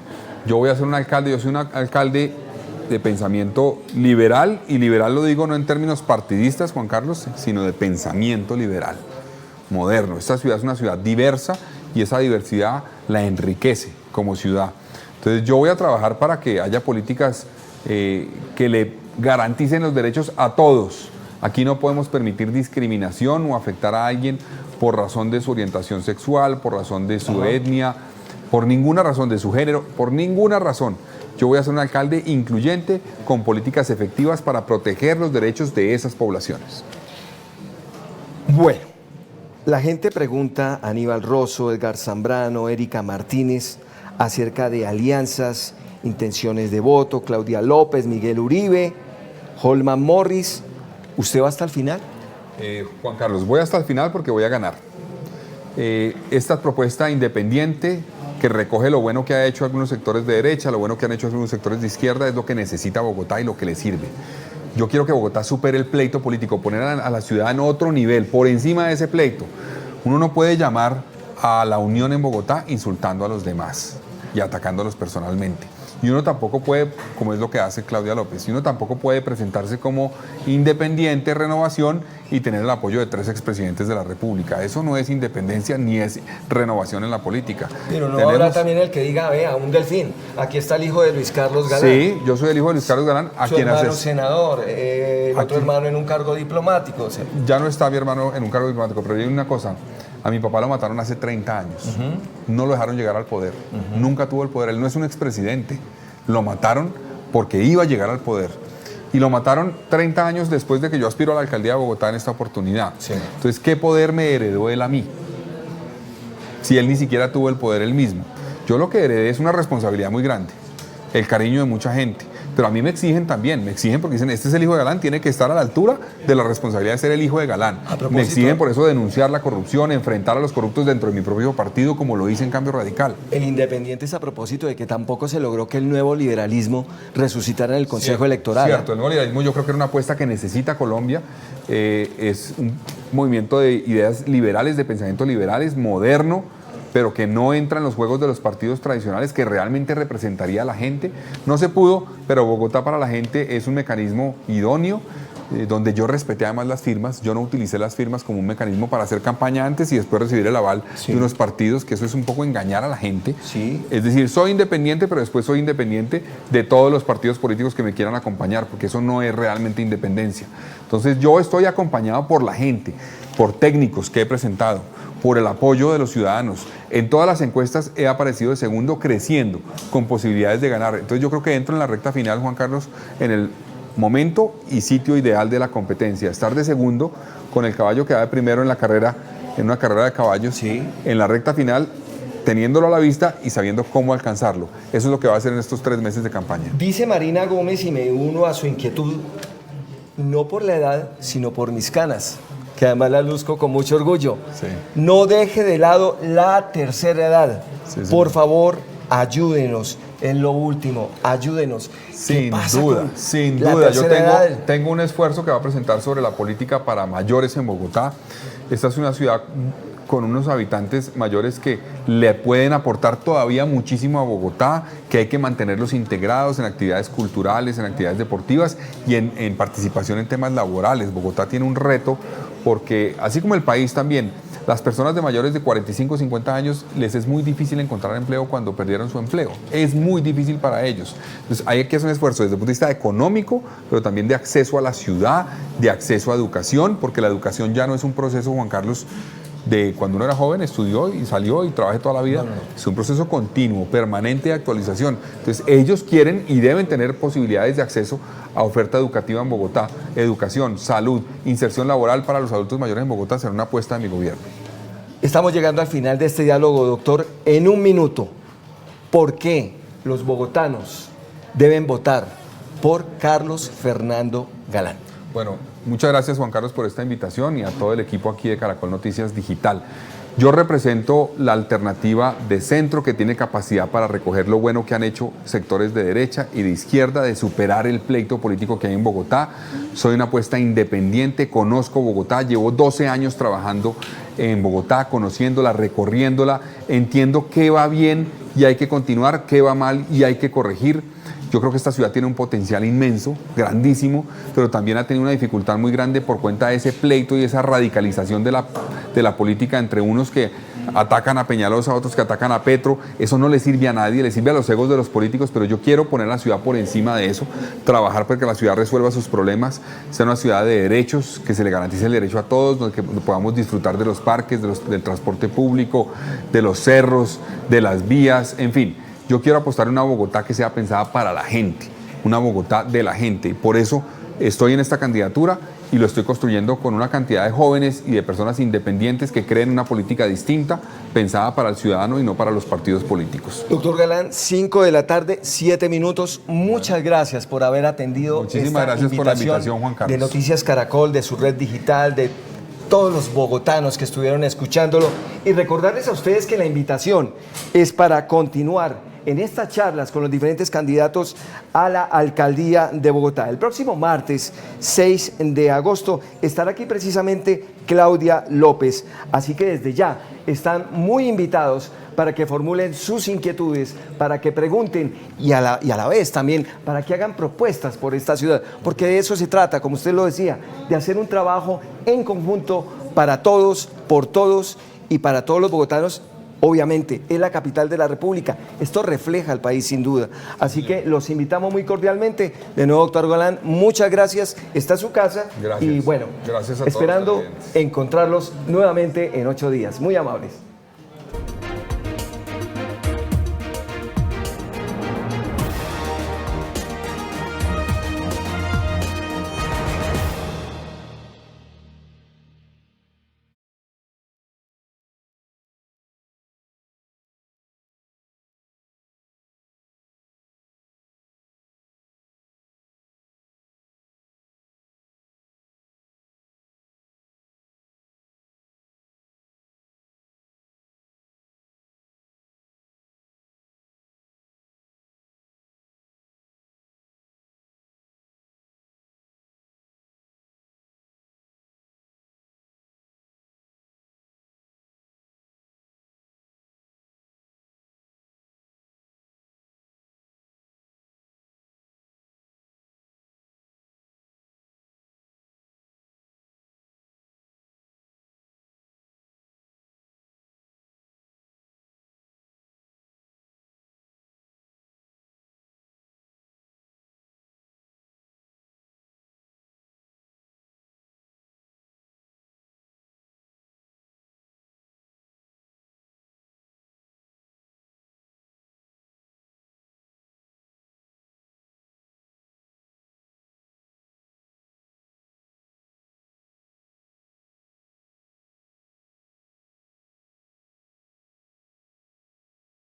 Yo voy a ser un alcalde, yo soy un alcalde de pensamiento liberal, y liberal lo digo no en términos partidistas, Juan Carlos, sino de pensamiento liberal, moderno. Esta ciudad es una ciudad diversa y esa diversidad la enriquece como ciudad. Entonces yo voy a trabajar para que haya políticas que le garanticen los derechos a todos. Aquí no podemos permitir discriminación o afectar a alguien por razón de su orientación sexual, por razón de su etnia, por ninguna razón, de su género, por ninguna razón. Yo voy a ser un alcalde incluyente con políticas efectivas para proteger los derechos de esas poblaciones. Bueno, la gente pregunta, Aníbal Rosso, Edgar Zambrano, Erika Martínez, acerca de alianzas, intenciones de voto, Claudia López, Miguel Uribe, Holman Morris. ¿Usted va hasta el final? Juan Carlos, voy hasta el final porque voy a ganar. Esta propuesta independiente que recoge lo bueno que ha hecho algunos sectores de derecha, lo bueno que han hecho algunos sectores de izquierda, es lo que necesita Bogotá y lo que le sirve. Yo quiero que Bogotá supere el pleito político, poner a la ciudad en otro nivel, por encima de ese pleito. Uno no puede llamar a la unión en Bogotá insultando a los demás y atacándolos personalmente. Y uno tampoco puede, como es lo que hace Claudia López, y uno tampoco puede presentarse como independiente, renovación, y tener el apoyo de 3 expresidentes de la República. Eso no es independencia ni es renovación en la política. Pero no habrá también el que diga, vea, un delfín, aquí está el hijo de Luis Carlos Galán. Sí, yo soy el hijo de Luis Carlos Galán. Su hermano senador, el otro hermano en un cargo diplomático. O sea. Ya no está mi hermano en un cargo diplomático, pero hay una cosa. A mi papá lo mataron hace 30 años. No lo dejaron llegar al poder. Nunca tuvo el poder. Él no es un expresidente. Lo mataron porque iba a llegar al poder. Y lo mataron 30 años después de que yo aspiro a la alcaldía de Bogotá en esta oportunidad. Sí. Entonces, ¿qué poder me heredó él a mí? Si él ni siquiera tuvo el poder él mismo. Yo lo que heredé es una responsabilidad muy grande, el cariño de mucha gente. pero a mí me exigen también, me exigen porque dicen, este es el hijo de Galán, tiene que estar a la altura de la responsabilidad de ser el hijo de Galán. Me exigen por eso denunciar la corrupción, enfrentar a los corruptos dentro de mi propio partido, como lo hice en Cambio Radical. El Independiente es a propósito de que tampoco se logró que el nuevo liberalismo resucitara en el Consejo Electoral. Cierto, el nuevo liberalismo yo creo que era una apuesta que necesita Colombia, es un movimiento de ideas liberales, de pensamiento liberales, moderno, pero que no entra en los juegos de los partidos tradicionales, que realmente representaría a la gente. No se pudo, pero Bogotá para la gente es un mecanismo idóneo, donde yo respeté además las firmas. Yo no utilicé las firmas como un mecanismo para hacer campaña antes y después recibir el aval de unos partidos, que eso es un poco engañar a la gente. Es decir, soy independiente, pero después soy independiente de todos los partidos políticos que me quieran acompañar, porque eso no es realmente independencia. Entonces yo estoy acompañado por la gente, por técnicos que he presentado, por el apoyo de los ciudadanos. En todas las encuestas he aparecido de segundo, creciendo, con posibilidades de ganar. Entonces yo creo que entro en la recta final, Juan Carlos, en el momento y sitio ideal de la competencia. Estar de segundo con el caballo que va de primero en la carrera, en una carrera de caballos, en la recta final, teniéndolo a la vista y sabiendo cómo alcanzarlo. Eso es lo que va a hacer en estos 3 meses de campaña. Dice Marina Gómez, y me uno a su inquietud, no por la edad, sino por mis canas, que además la luzco con mucho orgullo. No deje de lado la tercera edad. Por favor, ayúdenos. En lo último, ayúdenos. Sin duda. Yo tengo un esfuerzo que va a presentar sobre la política para mayores en Bogotá. Esta es una ciudad con unos habitantes mayores que le pueden aportar todavía muchísimo a Bogotá, que hay que mantenerlos integrados en actividades culturales, en actividades deportivas y en participación en temas laborales. Bogotá tiene un reto porque, así como el país también, las personas de mayores de 45 o 50 años les es muy difícil encontrar empleo cuando perdieron su empleo. Es muy difícil para ellos. Entonces hay que hacer un esfuerzo desde el punto de vista económico, pero también de acceso a la ciudad, de acceso a educación, porque la educación ya no es un proceso, Juan Carlos, de cuando uno era joven, estudió y salió y trabajó toda la vida. Es un proceso continuo, permanente de actualización. Entonces ellos quieren y deben tener posibilidades de acceso a oferta educativa en Bogotá. Educación, salud, inserción laboral para los adultos mayores en Bogotá será una apuesta de mi gobierno. Estamos llegando al final de este diálogo, doctor. En un minuto, ¿por qué los bogotanos deben votar por Carlos Fernando Galán? Bueno, muchas gracias, Juan Carlos, por esta invitación y a todo el equipo aquí de Caracol Noticias Digital. Yo represento la alternativa de centro que tiene capacidad para recoger lo bueno que han hecho sectores de derecha y de izquierda, de superar el pleito político que hay en Bogotá. Soy una apuesta independiente, conozco Bogotá, llevo 12 años trabajando en Bogotá, conociéndola, recorriéndola, entiendo qué va bien y hay que continuar, qué va mal y hay que corregir. Yo creo que esta ciudad tiene un potencial inmenso, grandísimo, pero también ha tenido una dificultad muy grande por cuenta de ese pleito y esa radicalización de la política entre unos que atacan a Peñalosa, otros que atacan a Petro. Eso no le sirve a nadie, le sirve a los egos de los políticos, pero yo quiero poner la ciudad por encima de eso, trabajar para que la ciudad resuelva sus problemas, sea una ciudad de derechos, que se le garantice el derecho a todos, donde que podamos disfrutar de los parques, del transporte público, de los cerros, de las vías, en fin. Yo quiero apostar en una Bogotá que sea pensada para la gente, una Bogotá de la gente. Y por eso estoy en esta candidatura y lo estoy construyendo con una cantidad de jóvenes y de personas independientes que creen en una política distinta, pensada para el ciudadano y no para los partidos políticos. Doctor Galán, 5 de la tarde, 7 minutos. Muchas gracias por haber atendido. Muchísimas gracias por la invitación, Juan Carlos. De Noticias Caracol, de su red digital, de todos los bogotanos que estuvieron escuchándolo. Y recordarles a ustedes que la invitación es para continuar en estas charlas con los diferentes candidatos a la alcaldía de Bogotá. El próximo martes 6 de agosto estará aquí precisamente Claudia López. Así que desde ya están muy invitados para que formulen sus inquietudes, para que pregunten y a la vez también para que hagan propuestas por esta ciudad. Porque de eso se trata, como usted lo decía, de hacer un trabajo en conjunto para todos, por todos y para todos los bogotanos. Obviamente, es la capital de la República. Esto refleja al país sin duda. Así que los invitamos muy cordialmente. De nuevo, doctor Galán, muchas gracias. Está en su casa. Gracias. Y bueno, gracias a esperando todos los encontrarlos nuevamente en 8 días. Muy amables.